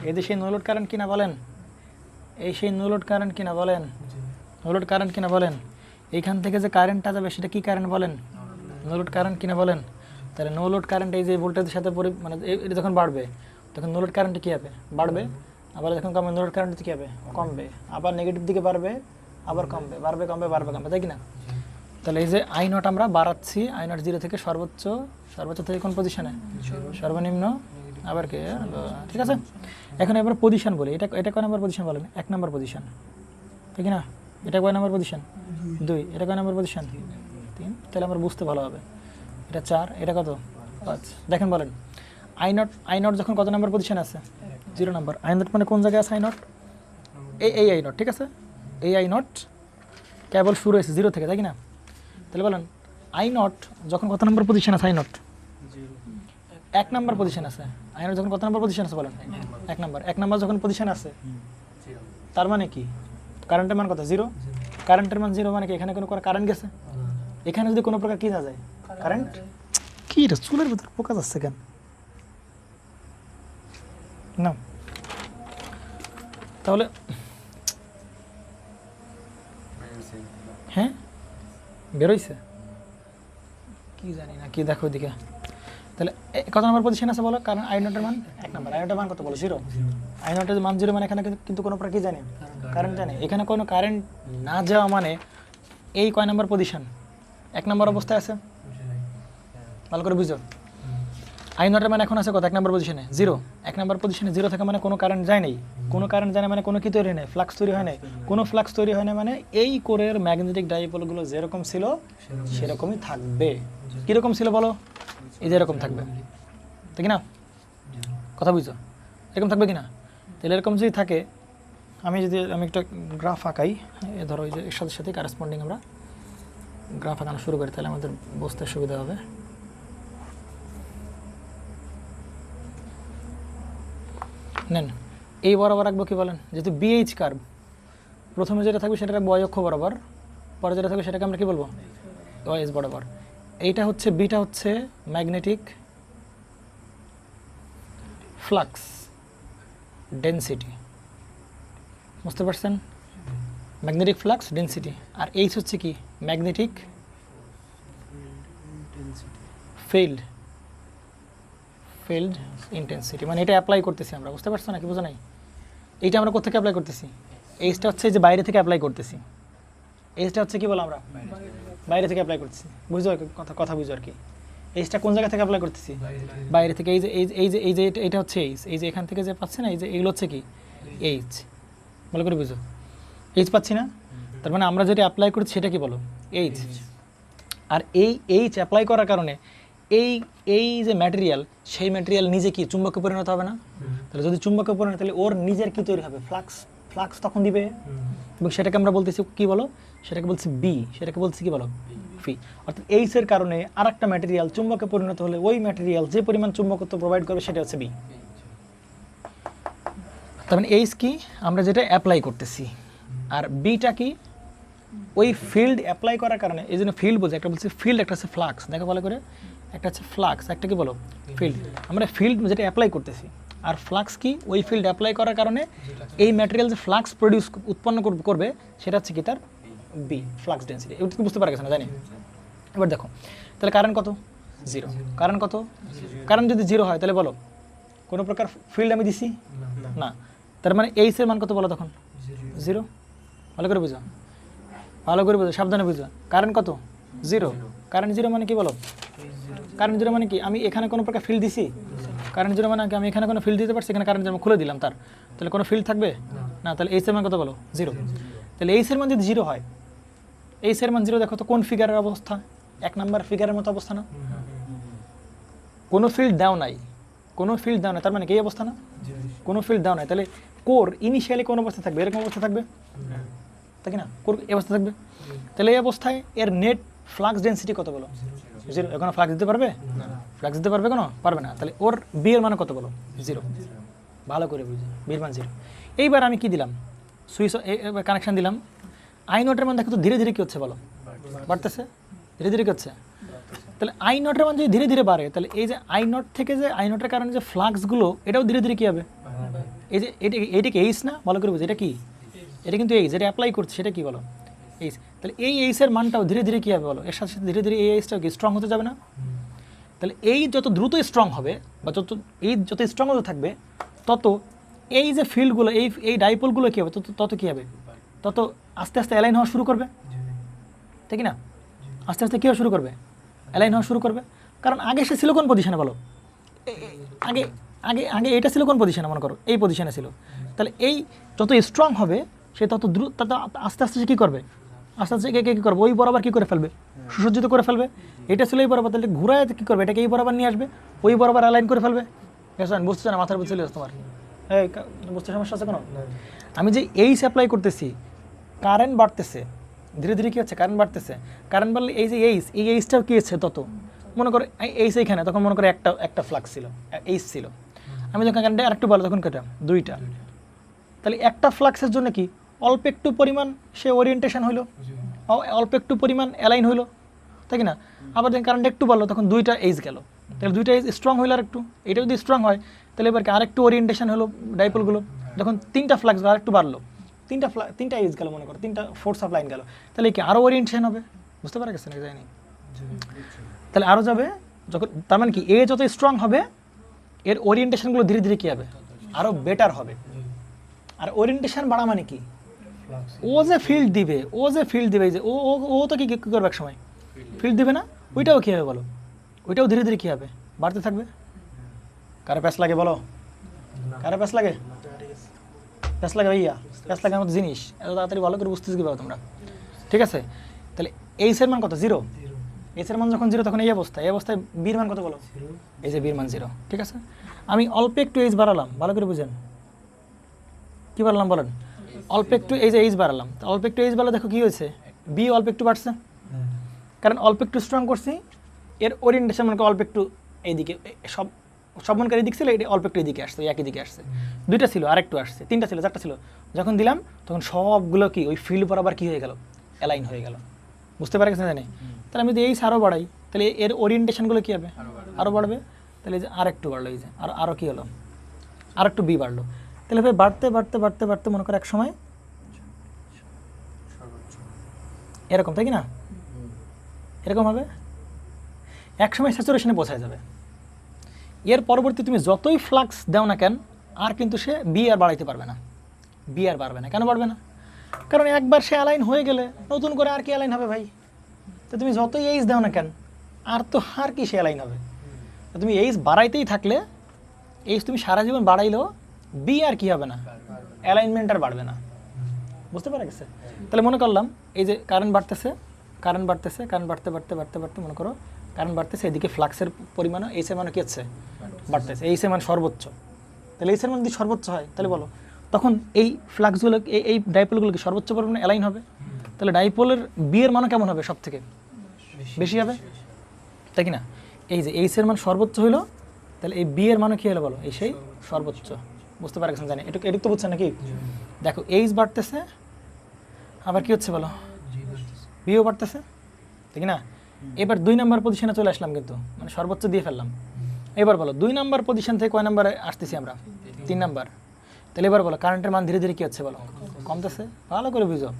এই যে সেই নো লোড কারেন্ট কিনা বলেন? এই সেই নো লোড কারেন্ট কিনা বলেন? নো লোড কারেন্ট কিনা বলেন? এইখান থেকে যে কারেন্টটা যাবে সেটা কি কারেন্ট বলেন? নো লোড কারেন্ট কিনা বলেন? তাহলে নো লোড কারেন্ট এই যে ভোল্টেজের সাথে মানে এটা যখন বাড়বে তখন নো লোড কারেন্ট কী হবে? বাড়বে। আবার যখন কমবে নো লোড কারেন্ট কী হবে? কমবে। আবার নেগেটিভ দিকে বাড়বে, আবার কমবে, বাড়বে কমবে, বাড়বে কমবে, তাই কি না? তাহলে এই যে আই নট আমরা বাড়াচ্ছি, আই নট 0 থেকে সর্বোচ্চ, সর্বোচ্চ থেকে কোন পজিশনে? সর্বনিম্ন, আবার কি? ঠিক আছে। এখন এবার পজিশন বলি, এটা এটা কয় নাম্বার পজিশন বলেন? 1 নাম্বার পজিশন, তাই কি না? এটা কয় নাম্বার পজিশন? 2। এটা কয় নাম্বার পজিশন? 3। তাহলে আমরা বুঝতে ভালো হবে। এটা 4, এটা কত? 5। দেখেন বলেন, আই নট যখন কত নাম্বার পজিশন আছে? 0 নাম্বার। আই নট মানে কোন জায়গায় আছে আই নট? এই আই নট, ঠিক আছে? এই আই নট কেবল শুরু হয়েছে 0 থেকে, তাই কি না? তাহলে বলেন আই নট যখন কত নাম্বার পজিশন আছে? আই নট 1 নাম্বার পজিশন আছে। আই নট যখন কত নাম্বার পজিশন আছে বলেন? 1 নাম্বার। 1 নাম্বার যখন পজিশন আছে, তার মানে কি? কারেন্টের মান কত? 0। কারেন্টের মান 0 মানে কি এখানে কোনো কারেন্ট গেছে? এখানে যদি কোনো প্রকার কি না যায়? কারেন্ট। কি রে চুলের ভিতর পোকা যাচ্ছে কেন? না, তাহলে হ্যাঁ বেরোইছে কি জানি না, কি দেখো ওইদিকে। তাহলে কত নম্বর পজিশন আছে বলো? কারণ আই নটের মান 1 নাম্বার। আই নটের মান কত বলো? 0। আই নটের মান 0 মানে এখানে কিন্তু কোনো প্রকার কি জানি? কারেন্ট জানে। এখানে কোনো কারেন্ট না যাওয়া মানে এই কয় নাম্বার পজিশন? 1 নাম্বার অবস্থায় আছে। ভালো করে বুঝো। আই নটের মান এখন আছে কত? 1 নাম্বার পজিশনে 0। 1 নাম্বার পজিশনে 0 থাকা মানে কোনো কারেন্ট যায় নাই। কোনো কারেন্ট যায় না মানে কোনো কি তৈরি হয় নাই? ফ্লাক্স তৈরি হয় নাই। কোনো ফ্লাক্স তৈরি হয় না মানে এই কোরের ম্যাগনেটিক ডাইপোলগুলো যেরকম ছিল সেরকমই থাকবে। কীরকম ছিল বলো? এই যে এরকম থাকবে, তাই কি না? কথা বুঝছো? এরকম থাকবে কি না? তাহলে এরকম যদি থাকে, আমি একটা গ্রাফ আঁকাই, ধরো এই যে এর সাথে সাথে কারেসপন্ডিং আমরা গ্রাফ আঁকানো শুরু করি, তাহলে আমাদের বুঝতে সুবিধা হবে। নেন, এই বরাবর রাখবো কি বলেন? যেহেতু বিএইচ কার্ভ, প্রথমে যেটা থাকবে সেটা রাখবো অক্ষ বরাবর, পরে যেটা থাকবে সেটাকে আমরা কি বলবো? ওএস বরাবর। এইটা হচ্ছে, বিটা হচ্ছে ম্যাগনেটিক ফ্লাক্স ডেনসিটি, বুঝতে পারছেন? Magnetic flux density. আর এইচ হচ্ছে কি? Magnetic field intensity. মানে এটা অ্যাপ্লাই করতেছি আমরা, বুঝতে পারছো না? কি বোঝা নাই? এইটা আমরা কোথা থেকে অ্যাপ্লাই করতেছি? এইচটা হচ্ছে যে বাইরে থেকে অ্যাপ্লাই করতেছি। এইচটা হচ্ছে কি বলো? আমরা বাইরে থেকে অ্যাপ্লাই করতেছি, বুঝো? কথা বুঝো আর কি। এইচটা কোন জায়গা থেকে অ্যাপ্লাই করতেছি? বাইরে থেকে। এই যে এটা হচ্ছে এইচ, এই যে এখান থেকে যে পাচ্ছে না, এই যে এগুলো হচ্ছে কি? এইচ। ভালো করে বুঝো। এইচ পাচ্ছি না, তার মানে আমরা যেটা অ্যাপ্লাই করছি সেটা কি বলো? এইচ। আর এই এইচ অ্যাপ্লাই করার কারণে এই যে ম্যাটেরিয়াল, সেই ম্যাটেরিয়াল নিজে কি চুম্বকে পরিণত হবে না? তাহলে যদি চুম্বকে পরিণত, তাহলে ওর নিজের কি তৈরি হবে? ফ্লাক্স তখন দিবে, এবং সেটাকে আমরা বলতেছি কি বলো? সেটাকে বলছি বি, সেটাকে বলছি কি বলো? ফি। অর্থাৎ এইচের কারণে আর একটা ম্যাটেরিয়াল চুম্বকে পরিণত হলে ওই ম্যাটেরিয়াল যে পরিমাণ চুম্বকত্ব প্রোভাইড করবে সেটা হচ্ছে বি। তার মানে এইচ কি? আমরা যেটা অ্যাপ্লাই করতেছি। আর বিটা কি? ওই ফিল্ড অ্যাপ্লাই করার কারণে, এই জন্য ফিল্ড বলছে, একটা বলছে ফিল্ড, একটা হচ্ছে ফ্লাক্স। দেখো ভালো করে, একটা হচ্ছে ফ্লাক্স, একটা কি বলো? ফিল্ড। আমরা ফিল্ড যেটা অ্যাপ্লাই করতেছি, আর ফ্লাক্স কি? ওই ফিল্ড অ্যাপ্লাই করার কারণে এই ম্যাটেরিয়াল যে ফ্লাক্স উৎপন্ন করবে সেটা হচ্ছে কি? তার বি, ফ্লাক্স ডেন্সিটি। এটা তুমি বুঝতে পারা গেছে না জানি? এবার দেখো, তাহলে কারেন্ট কত? 0। কারেন্ট কত? কারেন্ট যদি 0 হয় তাহলে বলো কোনো প্রকার ফিল্ড আমি দিছি না। তার মানে এইচ এর মান কত বলো তখন? 0। ভালো করে বুঝো, ভালো করে বুঝো, সাবধানে বুঝো। কারেন্ট কত? 0। কারেন্ট 0 মানে কি বলো? কারেন্ট 0 মানে কি? আমি এখানে কোনো প্রকার ফিল্ড দিছি? কারেন্ট 0 মানে কি? আমি এখানে কোনো ফিল্ড দিতে পারছি? এখানে কারেন্ট 0 খুলে দিলাম, তার তাহলে কোনো ফিল্ড থাকবে না। তাহলে এইচ এর মান কত বলো? 0। তাহলে এইচ এর মান যদি 0 হয়, এইচ এর মান 0, দেখো তো কোন ফিগারের অবস্থা? 1 নাম্বার ফিগারের মতো অবস্থা না? কোনো ফিল্ড দাও নাই, কোনো ফিল্ড দাও নাই, তার মানে কি এই অবস্থা না? কোনো ফিল্ড দাও নাই। তাহলে কোর ইনিশিয়ালি কোন অবস্থা থাকবে? এরকম অবস্থা থাকবে, তাই কি না? কোর এই অবস্থা থাকবে। তাহলে এই অবস্থায় এর নেট ফ্লাক্স ডেন্সিটি কত বলো? 0। এখন ফ্লাক্স দিতে পারবে? ফ্লাক্স দিতে পারবে কোনো? পারবে না। তাহলে ওর বি এর মান কত বলো? 0। ভালো করে বুঝো, বি এর মান 0। এইবার আমি কি দিলাম? সুইচ কানেকশন দিলাম। আই নটের মান দেখো তো ধীরে ধীরে কি হচ্ছে বলো? বাড়তেছে, ধীরে ধীরে কি হচ্ছে? তাহলে আই নটের মান যদি ধীরে ধীরে বাড়ে, তাহলে এই যে আই নট থেকে যে আই নটের কারণে যে ফ্লাক্সগুলো, এটাও ধীরে ধীরে কী হবে? এই যে এটা কি এইচ না? ভালো করে বুঝো, এটা কি? এটা কিন্তু এইচ, যেটা অ্যাপ্লাই করছে সেটা কি বলো? এইচ। তাহলে এই এইচের মানটাও ধীরে ধীরে কী হবে বলো? এর সাথে সাথে ধীরে ধীরে এই এইচটাও কি স্ট্রং হতে যাবে না? তাহলে এই যত দ্রুত স্ট্রং হবে, বা যত স্ট্রং হতে থাকবে, তত এই যে ফিল্ডগুলো, এই ডাইপোলগুলো কী হবে? তত কী হবে? তত আস্তে আস্তে অ্যালাইন হওয়া শুরু করবে, ঠিক না? আস্তে আস্তে কী হওয়া শুরু করবে? অ্যালাইন হওয়া শুরু করবে। কারণ আগে সে ছিল কোন পজিশনে বলো? আগে আগে আগে এটা ছিল কোন পজিশনে? মনে করো এই পজিশনে ছিল। তাহলে এই যত স্ট্রং হবে সে তত দ্রুত, তত আস্তে আস্তে সে কী করবে? আস্তে আস্তে কী করবে? ওই বরাবর কী করে ফেলবে? সুসজ্জিত করে ফেলবে। এটা ছিল এই বরাবর, তাহলে ঘুরায় কী করবে? এটাকে এই বরাবর নিয়ে আসবে, ওই বরাবর অ্যালাইন করে ফেলবে। বুঝতে না? মাথার বুঝতে তোমার এই বুঝতে সমস্যা আছে কোনো? আমি যে এইচ অ্যাপ্লাই করতেছি, কারেন্ট বাড়তেছে ধীরে ধীরে, কী হচ্ছে? কারেন্ট বাড়তেছে। কারেন্ট বাড়লে এই যে এইচ, এই এইচটাও কী হচ্ছে? তত মনে করো এইচ এইখানে, তখন মনে করো একটা ফ্লাক্স ছিল, এইচ ছিল। আমি যখন কারেন্টে আরেকটু ভালো, তখন কটা? দুইটা। তাহলে একটা ফ্লাক্সের জন্য কি অল্প একটু পরিমাণ সে ওরিয়েন্টেশন হইলো, অল্প একটু পরিমাণ অ্যালাইন হইলো, তাই কি না? আবার যখন কারেন্ট একটু ভালো, তখন দুইটা এইচ গেল। তাহলে দুইটা এইচ স্ট্রং হইলো আর একটু। এটা যদি স্ট্রং হয় তাহলে এবার কি আরেকটু ওরিয়েন্টেশন হলো ডাইপোলগুলো। যখন তিনটা ফ্লাক্স আরেকটু বাড়লো, তিনটা এইচ গেল, মনে করো তিনটা ফোর্স অফ লাইন গেল, তাহলে কি আরও ওরিয়েন্টেশন হবে? বুঝতে পারা গেছে না? যায়নি? তাহলে আরও যাবে। যখন তার মানে কি এ যত স্ট্রং হবে এর ওরিয়েন্টেশনগুলো ধীরে ধীরে কী হবে? আরও বেটার হবে। আর ওরিয়েন্টেশন বাড়া মানে কি? ও যে ফিল্ড দিবে, যে ও তো কি করবে এক সময়? ফিল্ড দিবে না? ওইটাও কী হবে বলো? ওইটাও ধীরে ধীরে কী হবে? বাড়তে থাকবে। কারে প্যাস লাগে বলো? কারে প্যাস লাগে? প্যাস লাগে ভাইয়া, প্যাস লাগার মতো জিনিস এত তাড়াতাড়ি ভালো করে বুঝতেছি কীভাবে তোমরা? ঠিক আছে, তাহলে এইচের মান কত? 0। এইচের মান যখন 0 তখন এই অবস্থায় বির মান কত বলো? এই যে বির মান 0। ঠিক আছে, আমি অল্প একটু এইচ বাড়ালাম, ভালো করে বুঝেন কী বাড়ালাম বলেন? অল্প একটু এই যে এইচ বাড়ালাম, অল্প একটু এইচ বাড়লে দেখো কী হয়েছে? বি অল্প একটু বাড়ছে, কারণ অল্প একটু স্ট্রং করছি। এর ওরিয়েন্টেশন মনে অল্প একটু এইদিকে, সব মনকার দিক ছিল, এটা অল্প একটু এদিকে আসছে, একই দিকে আসছে। দুইটা ছিল, আরেকটু আসছে, তিনটা ছিল, চারটা ছিল। যখন দিলাম তখন সবগুলো কি ওই ফিল্ড বরাবর কী হয়ে গেল? অ্যালাইন হয়ে গেল। বুঝতে পারা গেছে জানি? তাহলে আমি যদি এইচ আরও বাড়াই তাহলে এর ওরিয়েন্টেশনগুলো কী হবে? আরও বাড়বে। তাহলে এই যে আরেকটু বাড়লো, এই যে আরও কী হলো? আরেকটু বি বাড়লো। তাহলে ভাই বাড়তে বাড়তে বাড়তে বাড়তে মনে করো এক সময় এরকম, তাই কি না? এরকম হবে, এক সময় স্যাচুরেশনে পৌঁছায় যাবে। এর পরবর্তী তুমি যতই ফ্লাক্স দাও না কেন, আর কিন্তু সে বি আর বাড়াইতে পারবে না, বি আর বাড়বে না। কেন বাড়বে না? কারণ একবার সে অ্যালাইন হয়ে গেলে নতুন করে আর কি অ্যালাইন হবে ভাই? তো তুমি যতই এইচ দাও না কেন, আর তো আর কি সে অ্যালাইন হবে? তুমি এইচ বাড়াইতেই থাকলে, এইচ তুমি সারা জীবন বাড়াইলেও বি আর কি হবে না? অ্যালাইনমেন্ট আর বাড়বে না। বুঝতে পারা গেছে? তাহলে মনে করলাম এই যে কারেন্ট বাড়তেছে, কারেন্ট বাড়তে বাড়তে মনে করো কারেন্ট বাড়তেছে, এদিকে ফ্লাক্সের পরিমাণও এইচের মানে কী হচ্ছে? বাড়তেছে। এইচের মান সর্বোচ্চ। তাহলে এইচের মান যদি সর্বোচ্চ হয় তাহলে বলো তখন এই ফ্লাক্সগুলো, এই ডাইপোলগুলো কি সর্বোচ্চ পরিমাণে অ্যালাইন হবে? তাহলে ডাইপোলের বি এর মানও কেমন হবে? সব থেকে বেশি হবে, তাই কি না? এই যে এইচের মান সর্বোচ্চ হইলো, তাহলে এই বি এর মানও কী হলো বলো? এই সেই সর্বোচ্চ। বুঝতে পারা গেছেন জানি? এটুকু তো বুঝছেন নাকি? দেখো এইচ বাড়তেছে, আবার কি হচ্ছে বলো? বিও বাড়তেছে, ঠিক না? এবার 2 নম্বর পজিশনে চলে আসলাম, কিন্তু মানে সর্বোচ্চ দিয়ে ফেললাম। এবার বলো 2 নম্বর পজিশন থেকে কয় নম্বরে আসতেছি আমরা? 3 নম্বর। তাহলে এবার বলো কারেন্টের মান ধীরে ধীরে কী হচ্ছে বলো? কমতেছে। ভালো করে বুঝো,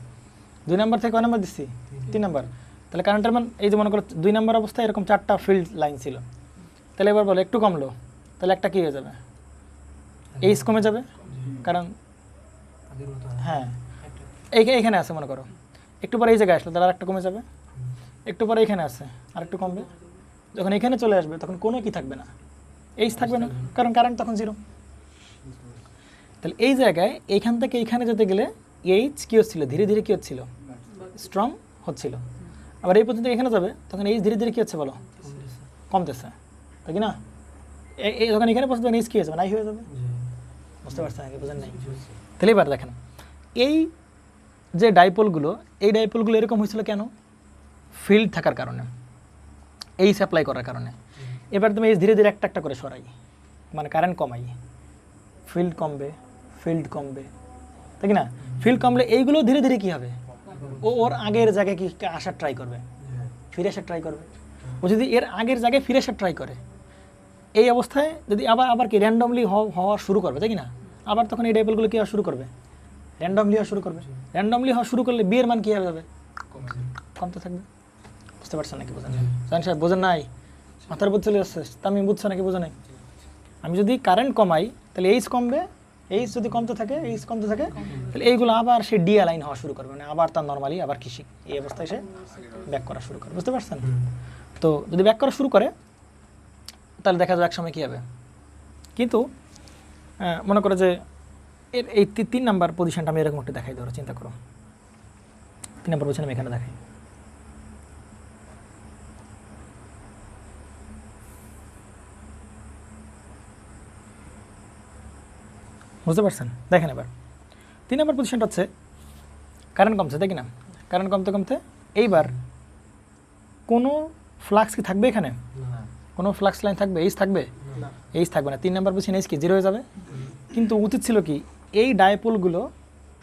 2 নম্বর থেকে কয় নম্বর দিচ্ছি? 3 নম্বর। তাহলে কারেন্টের মান এই যে মনে করো 2 নম্বর অবস্থায় এরকম 4টা ফিল্ড লাইন ছিল। তাহলে এবার বলো একটু কমলো, তাহলে একটা কী হয়ে যাবে? এইচ কমে যাবে, কারণ হ্যাঁ এইখানে আছে মনে করো, একটু পরে এই জায়গায় আসলো, তাহলে আরেকটা কমে যাবে। একটু পরে এখানে আছে, আরেকটু কমবে। যখন এখানে চলে আসবে তখন কোনো কি থাকবে না, এইচ থাকবে না, কারণ কারেন্ট তখন 0। তাহলে এই জায়গায় এইখান থেকে এইখানে যেতে গেলে এইচ কী হচ্ছিল? ধীরে ধীরে কী হচ্ছিল? স্ট্রং হচ্ছিল। আবার এই পর্যন্ত এখানে যাবে তখন এইচ ধীরে ধীরে কী হচ্ছে বলো? কমতেছে, তাই কি না? এই যখন এখানে পর্যন্ত এইচ কী হয়ে যাবে? নাই হয়ে যাবে। বুঝতে পারছেন নাকি? বুঝেন নাই? তাহলে এবার দেখেন এই যে ডাইপোলগুলো, এই ডাইপোলগুলো এরকম হয়েছিল কেন? ফিল্ড থাকার কারণে, এইচ অ্যাপ্লাই করার কারণে। এবার তুমি এইচ ধীরে ধীরে একটা একটা করে সরাই, মানে কারেন্ট কমাই, ফিল্ড কমবে, তাই কি না? ফিল্ড কমলে এইগুলো ধীরে ধীরে কী হবে? ওর আগের জায়গায় কি আসার ট্রাই করবে, ফিরে আসার ট্রাই করবে। ও যদি এর আগের জায়গায় ফিরে আসার ট্রাই করে, এই অবস্থায় যদি আবার কি র্যান্ডমলি হওয়া শুরু করবে, তাই কি না? আবার তখন এই ডাইপোলগুলো কী হওয়া শুরু করবে? র্যান্ডমলি হওয়া শুরু করবে। র্যান্ডমলি হওয়া শুরু করলে বিয়ের মান কী হয়ে যাবে? কমতে থাকবে। বুঝতে পারছেন নাকি? বোঝেন নাই? জান সাহেব বোঝেন নাই? মাথার উপর চলে যাচ্ছে, তা আমি বুঝছো নাকি? বোঝো নাই? আমি যদি কারেন্ট কমাই তাহলে এইচ কমবে, এইচ যদি কমতে থাকে তাহলে এইগুলো আবার সে ডি অ্যালাইন হওয়া শুরু করবে, মানে আবার তার নর্মালি আবার কৃষি এই অবস্থায় সে ব্যাক করা শুরু করে। বুঝতে পারছেন? তো যদি ব্যাক করা শুরু করে তাহলে দেখা যাবে এক সময় কী হবে। কিন্তু মনে করো যে এর এই 3 নাম্বার পজিশনটা আমি এরকম একটা দেখাই, ধরো চিন্তা করো 3 নাম্বার পজিশন আমি এখানে দেখাই। বুঝতে পারছেন? দেখেন এবার 3 নাম্বার পজিশনটা হচ্ছে কারেন্ট কমছে, তাই কি না? কারেন্ট কমতে কমতে এইবার কোনো ফ্লাক্স কি থাকবে এখানে? কোনো ফ্লাক্স লাইন থাকবে? এইচ থাকবে? এইচ থাকবে না। 3 নাম্বার পজিশন এইচ কি 0 হয়ে যাবে। কিন্তু উচিত ছিল কি এই ডাইপোলগুলো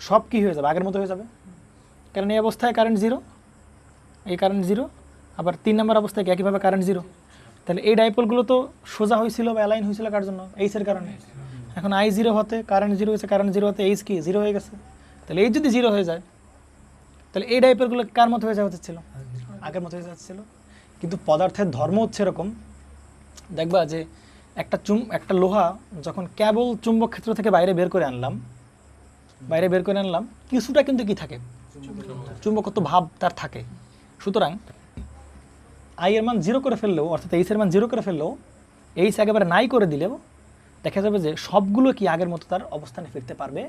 সব কি হয়ে যাবে, আগের মতো হয়ে যাবে, কারণ এই অবস্থায় কারেন্ট 0, এই কারেন্ট 0, আবার 3 নাম্বার অবস্থায় একইভাবে কারেন্ট 0। তাহলে এই ডাইপোলগুলো তো সোজা হয়েছিল বা অ্যালাইন হয়েছিল কার জন্য? এইচের কারণে। এখন আই 0 হতে কারেন্ট 0 হয়েছে, কারেন্ট 0 হতে এইচ কি 0 হয়ে গেছে। তাহলে এই যদি 0 হয়ে যায় তাহলে এই ডাইপোলগুলো কার মতো হয়ে যাওয়া উচিত ছিল? আগের মতো হয়ে যাচ্ছিল। কিন্তু পদার্থের ধর্ম হচ্ছে এরকম, দেখবা যে একটা লোহা যখন কেবল চুম্বক ক্ষেত্র থেকে বাইরে বের করে আনলাম কিছুটা কিন্তু কি থাকে, চুম্বকত্ব ভাব তার থাকে। সুতরাং আই এর মান 0 করে ফেললেও, অর্থাৎ এইচ এর মান 0 করে ফেললেও, এইচ একেবারে নাই করে দিলেও দেখা যাবে যে সবগুলো কি আগের মতো তার অবস্থানে ফিরতে পারবে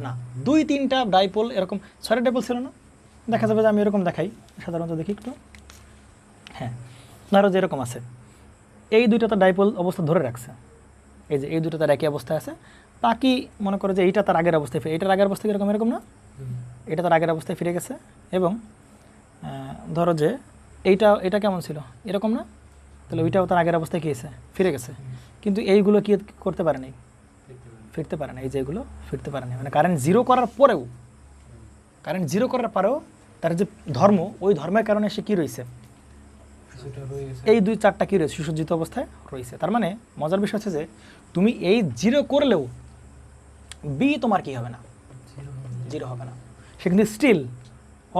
না। 2-3টা ডাইপোল এরকম, 6টা ডাইপোল ছিল না? দেখা যাবে যে আমি এরকম দেখাই, সাধারণত দেখি একটু, হ্যাঁ ধরো যে এরকম আছে, এই 2টা তার ডাইপোল অবস্থা ধরে রাখছে, এই যে এই 2টা তার একই অবস্থায় আছে, বাকি মনে করে যে এইটা তার আগের অবস্থায়, এটার আগের অবস্থায় এরকম না, এটা তার আগের অবস্থায় ফিরে গেছে। এবং ধরো যে এটা কেমন ছিল, এরকম না, তাহলে ওইটাও তার আগের অবস্থায় গিয়েছে, ফিরে গেছে। কিন্তু এইগুলো কি করতে পারে নাই, ফিরতে পারে না, এই যে এগুলো ফিরতে পারে না। মানে কারেন্ট 0 করার পরেও তার যে ধর্ম, ওই ধর্মের কারণে সে কি রয়েছে, এই 2-4টা কি রয়েছে, সুসজ্জিত অবস্থায় রয়েছে। তার মানে মজার বিষয় হচ্ছে যে তুমি এই 0 করলেও বি তোমার কি হবে না, 0 হবে না। সে কিন্তু স্টিল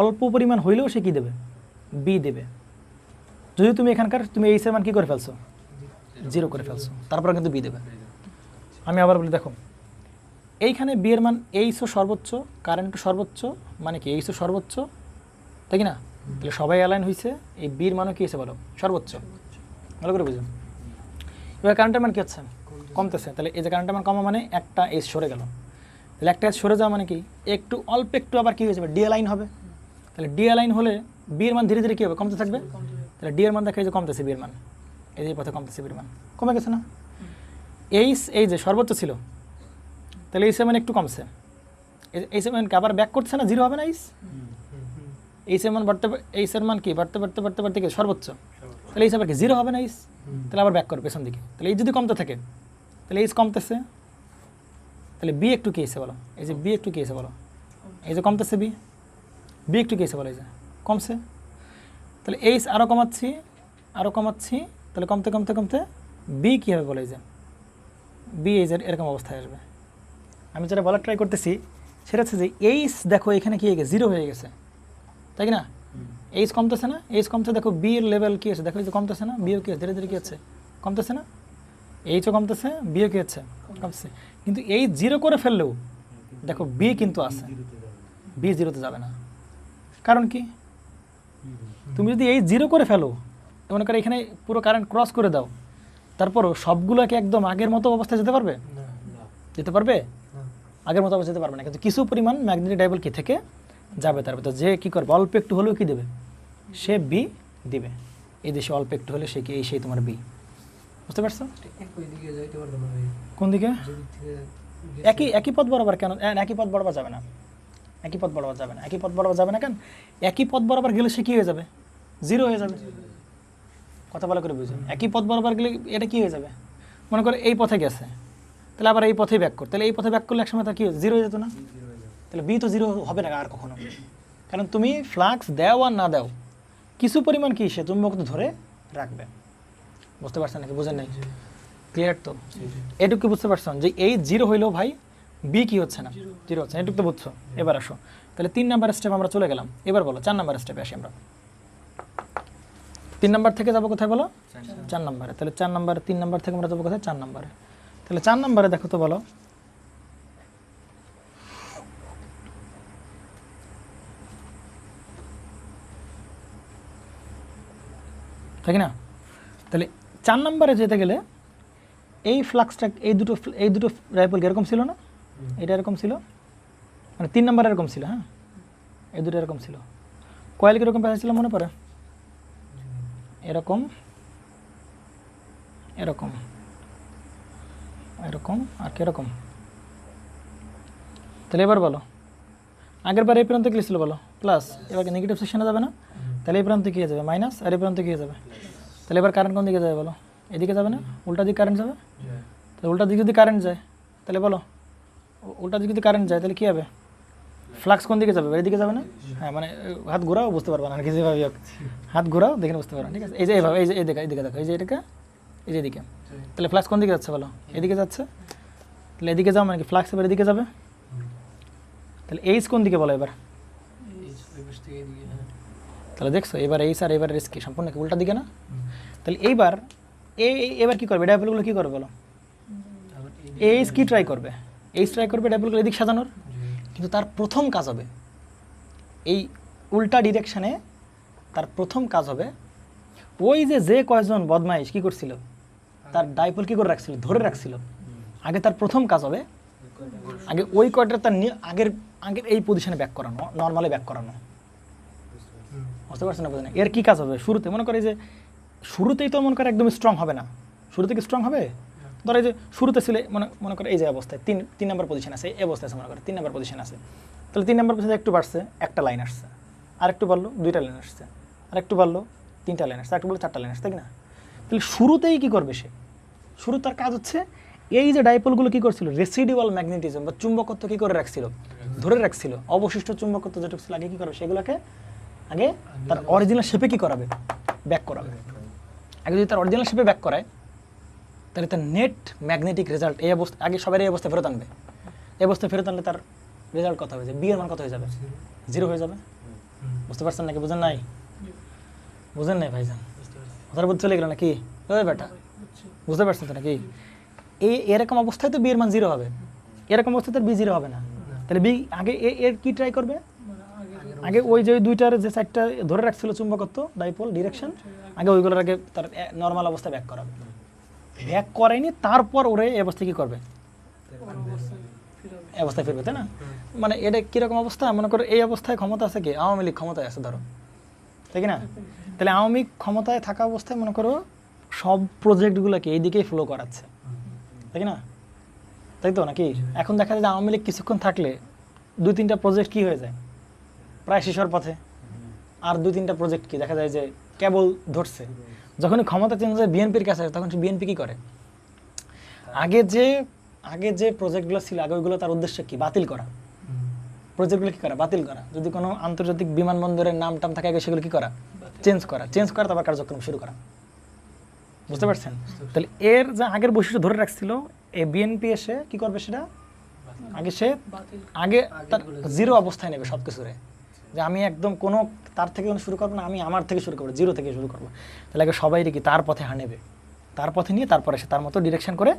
অল্প পরিমাণ হইলেও সে কি দেবে, বি দেবে। যদি তুমি এখানকার তুমি এইচ এর মান কি করে ফেলছো, 0 করে ফেলছো, তারপরে কিন্তু বি দেবে। আমি আবার বলি, দেখো এইখানে বি এর মান এইচও সর্বোচ্চ, কারেন্টও সর্বোচ্চ, মানে কি এইচও সর্বোচ্চ, তাই কি না? তাহলে সবাই অ্যালাইন হয়েছে, এই বির মানও কী হয়েছে বলো, সর্বোচ্চ। ভালো করে বুঝুন। এবার কারেন্টের মান কী হচ্ছে, কমতেছে। তাহলে এই যে কারেন্টের মান কমা মানে একটা এইচ সরে গেল, তাহলে একটা এইচ সরে যাওয়া মানে কি অল্প একটু আবার কী হয়ে যাবে, ডি অ্যালাইন হবে। তাহলে ডি অ্যালাইন হলে বির মান ধীরে ধীরে কী হবে, কমতে থাকবে। তাহলে ডি এর মান দেখা এই যে কমতেছে, বির মান এই যে পথে কমতেছে, বির মান কমে গেছে না। এইচ এই যে সর্বোচ্চ ছিল, তাহলে এইচ এর মান একটু কমছে, এইচ এর মানকে আবার ব্যাক করছে না, 0 হবে না। এইচ এর মান এইচ এর মান কি বাড়তে কি সর্বোচ্চ, তাহলে এইচ আবার কি 0 হবে না। এইচ তাহলে আবার ব্যাক করবে পেছন দিকে, তাহলে এই যদি কমতে থাকে তাহলে এইচ কমতেছে, তাহলে বি একটু কী এসে বলো, এই যে বি একটু কী এসে বলো, এই যে কমতেছে বি একটু কী এসে বলো, এই যে কমছে। তাহলে এইচ আরও কমাচ্ছি, তাহলে কমতে বি কী হবে বলে, এই যে বি এই যে এরকম অবস্থায় আসবে। আমি যেটা বলার ট্রাই করতেছি সেটা হচ্ছে যে এইচ দেখো এখানে কি হয়ে গেছে, 0 হয়ে গেছে, তাই কি না? এইচ কমতেছে না, এইচ কমছে, দেখো বি এর লেভেল কী আছে, দেখো এই যে কমতেছে না, বিও কী ধীরে ধীরে কী হচ্ছে, কমতেছে না। এইচও কমতেছে, বিও কী হচ্ছে, কমছে। কিন্তু এই 0 করে ফেললেও দেখো বি কিন্তু আছে, বি 0-তে যাবে না। কারণ কি, তুমি যদি এই 0 করে ফেলো, মনে করো এখানে পুরো কারেন্ট ক্রস করে দাও, তারপরও সবগুলোকে একদম আগের মতো অবস্থায় যেতে পারবে, আগের মতো অবস্থায় যেতে পারবে না। কিন্তু কিছু পরিমাণ ম্যাগনেটিক ডাইপোল কি থেকে যাবে, তার ভিতর যে কী করবে, অল্প একটু হলেও কি দেবে, সে বি দিবে। এই দেশে অল্প একটু হলে সে কি, এই সেই তোমার বি। বুঝতে পারছো? কোন দিকে একই পথ বরাবর কেন, একই পথ বরাবর যাবে না, একই পথ বরাবর যাবে না কেন, একই পথ বরাবর গেলে সে কী হয়ে যাবে, 0 হয়ে যাবে। কথা ভালো করে বুঝুন, একই পথ বরাবর গেলে এটা কী হয়ে যাবে, মনে করো এই পথে গেছে, তাহলে আবার এই পথেই ব্যাক করতে, তাহলে এই পথে ব্যাক করলে একসময় তার কী 0 হয়ে যেত না। তাহলে বি তো 0 হবে না আর কখনো, কারণ তুমি ফ্লাক্স দাও আর না দাও কিছু পরিমাণ কি সে চুম্বকত্ব ধরে রাখবে। বুঝতে পারছেন নাকি, বুঝেন নাই? ক্লিয়ার তো? এটুকু বুঝতে পারছেন যে এই 0 হইলেও ভাই বি কি হচ্ছে না, 0 হচ্ছে, এটুকু তো বুঝছো। এবার আসো, তাহলে 3 নাম্বার স্টেপ আমরা চলে গেলাম। এবার বলো 4 নাম্বার স্টেপে আসি আমরা। 3 নাম্বার থেকে যাবো কোথায় বলো, 4 নাম্বারে। তাহলে 4 নাম্বার, 3 নাম্বার থেকে আমরা যাবো কোথায়, 4 নাম্বারে। তাহলে 4 নাম্বারে দেখো তো বলো, তাই কি না? তাহলে 4 নম্বরে যেতে গেলে এই ফ্লাক্সটা এই দুটো ডাইপোল এরকম ছিল না, এটা এরকম ছিল, মানে 3 নম্বরে এরকম ছিল, হ্যাঁ এই দুটো এরকম ছিল। কয়েল কীরকম প্যাঁচা ছিল মনে পড়ে? এরকম এরকম এরকম আর কীরকম। তাহলে এবার বলো, আগের বার এই প্রান্তে কী ছিল বলো? প্লাস। এবার নেগেটিভ সেকশনে যাবে না? তাহলে এই প্রান্তে কী হয়ে যাবে? মাইনাস। আর এই প্রান্তে কী হয়ে যাবে? তাহলে এবার কারেন্ট কোন দিকে যাবে বলো? এদিকে যাবে না? উল্টা দিকে কারেন্ট যাবে। তাহলে উল্টা দিকে যদি কারেন্ট যায় তাহলে বলো, উল্টা দিকে যদি কারেন্ট যায় তাহলে কী হবে? ফ্লাক্স কোন দিকে যাবে? এদিকে যাবে না? হ্যাঁ, মানে হাত ঘোরাও বুঝতে পারবে না, আর কি যেভাবে হোক হাত ঘোরাও দেখে বুঝতে পারবে, ঠিক আছে? এই যে এইভাবে, এই যে এদিকে দেখো, এই যে এটাকে, এই যে এদিকে। তাহলে ফ্লাক্স কোন দিকে যাচ্ছে বলো? এদিকে যাচ্ছে। তাহলে এদিকে যাও মানে কি ফ্লাক্স এবার এদিকে যাবে। তাহলে এইচ কোন দিকে বলো এবার? তাহলে দেখছো এবার এইচ আর এবার এস কি সম্পূর্ণ কি উল্টা দিকে না? তাহলে এইবার এবার কী করবে? ডাইপোলগুলো কী করবে বলো? এইচ কি ট্রাই করবে? এইচ ট্রাই করবে ডাইপোলগুলো এদিক সাজানোর, কিন্তু তার প্রথম কাজ হবে এই উল্টা ডিরেকশানে, তার প্রথম কাজ হবে ওই যে কয়জন বদমাইশ কী করছিল, তার ডাইপোল কী করে রাখছিল, ধরে রাখছিল। আগে তার প্রথম কাজ হবে আগে ওই কয়টা তার আগের এই পজিশনে ব্যাক করানো, নর্মালি ব্যাক করানো। বুঝতে পারছেন না? বুঝে না? এর কী কাজ হবে? শুরুতে মনে করে যে শুরুতেই তো মনে করে একদম স্ট্রং হবে না। শুরুতে কি স্ট্রং হবে? ধরো এই যে শুরুতে ছিল মনে করে এই যে অবস্থায় তিন নম্বর পজিশন আছে, এই অবস্থায় আছে মনে করে 3 নম্বর পজিশন আছে। তাহলে 3 নম্বর পজিশনে একটু বাড়ছে, একটা লাইন আসছে, আর একটু বাড়লো 2টা লাইন আসছে, আর একটু বাড়লো 3টা লাইন আসছে, আর একটু বাড়লো 4টা লাইন আসছে, তাই না? তাহলে শুরুতেই কী করবে সে? শুরু তার কাজ হচ্ছে এই যে ডাইপোলগুলো কী করছিল, রেসিডুয়াল ম্যাগনেটিজম বা চুম্বকত্ব কী করে রাখছিল, ধরে রাখছিল। অবশিষ্ট চুম্বকত্ব যেটুকু ছিল আগে কী করবে, সেগুলোকে আগে তার অরিজিনাল শেপে কী করাবে, ব্যাক করাবে। আগে যদি তার অরিজিনাল শেপে ব্যাক করায় তাহলে তার নেট ম্যাগনেটিক রেজাল্ট এই অবস্থা আগে সবাই এই অবস্থায় ফেরত আনবে। এই অবস্থায় ফেরত আনলে তার রেজাল্ট কত হয়ে যাবে? বি এর মান কত হয়ে যাবে? 0 হয়ে যাবে। বুঝতে পারছেন নাকি? বুঝেন নাই? বুঝেন নাই ভাইজান? কথার বুঝতে চলে গেল নাকি? ওই বেটা বুঝতে পারছেন তো নাকি? এরকম অবস্থায় তো বি এর মান 0 হবে, এরকম অবস্থায় তার বি 0 হবে না। তাহলে বি আগে এর কি ট্রাই করবে? আগে ওই যে দুইটার যে সাইডটা ধরে রাখছিল চুম্বকত্ব ডাইপোল ডিরেকশন, আগে ওইগুলোর আগে তার নর্মাল অবস্থায় ব্যাক করাবে। ব্যাক করায়নি তারপর ওরে এই অবস্থায় কী করবে? অবস্থায় ফিরবে, তাই না? মানে এটা কীরকম অবস্থা? মনে করো এই অবস্থায় ক্ষমতা আছে কি? আওয়ামী লীগ ক্ষমতায় আছে ধরো, তাই না? তাহলে আওয়ামী লীগ ক্ষমতায় থাকা অবস্থায় মনে করো সব প্রজেক্টগুলোকে এই দিকেই ফ্লো করাচ্ছে, তাই না? তাই তো নাকি? এখন দেখা যায় যে আওয়ামী লীগ কিছুক্ষণ থাকলে 2-3টা প্রজেক্ট কী হয়ে যায়, প্রায় শেষের পথে। আর 2-3টা প্রজেক্ট কি দেখা যায় যে কেবল ধরছে। যখনই ক্ষমতা চেঞ্জ হয় বিএনপির কাছে তখন বিএনপি কী করে? আগে যে প্রজেক্টগুলো ছিল আগে ওইগুলো তার উদ্দেশ্য কি? বাতিল করা। প্রজেক্টগুলো কী করা? বাতিল করা। যদি কোনো আন্তর্জাতিক বিমানবন্দরের নাম টাম থাকে আগে সেগুলো কী করা? চেঞ্জ করা তারপর কার্যক্রম শুরু করা। বুঝতে পারছেন? তাহলে এর যা আগের বৈশিষ্ট্য ধরে রাখছিল এই বিএনপি এসে কী করবে সেটা আগে তার 0 অবস্থায় নেবে সব কিছুরে, যে আমি একদম কোনো তার থেকে শুরু করবো না, আমি আমার থেকে শুরু করবো, 0 থেকে শুরু করবো। তাহলে আগে সবাই কি তার পথে নেবে, তার পথে নিয়ে তারপরে সে তার মতো ডিরেকশন করে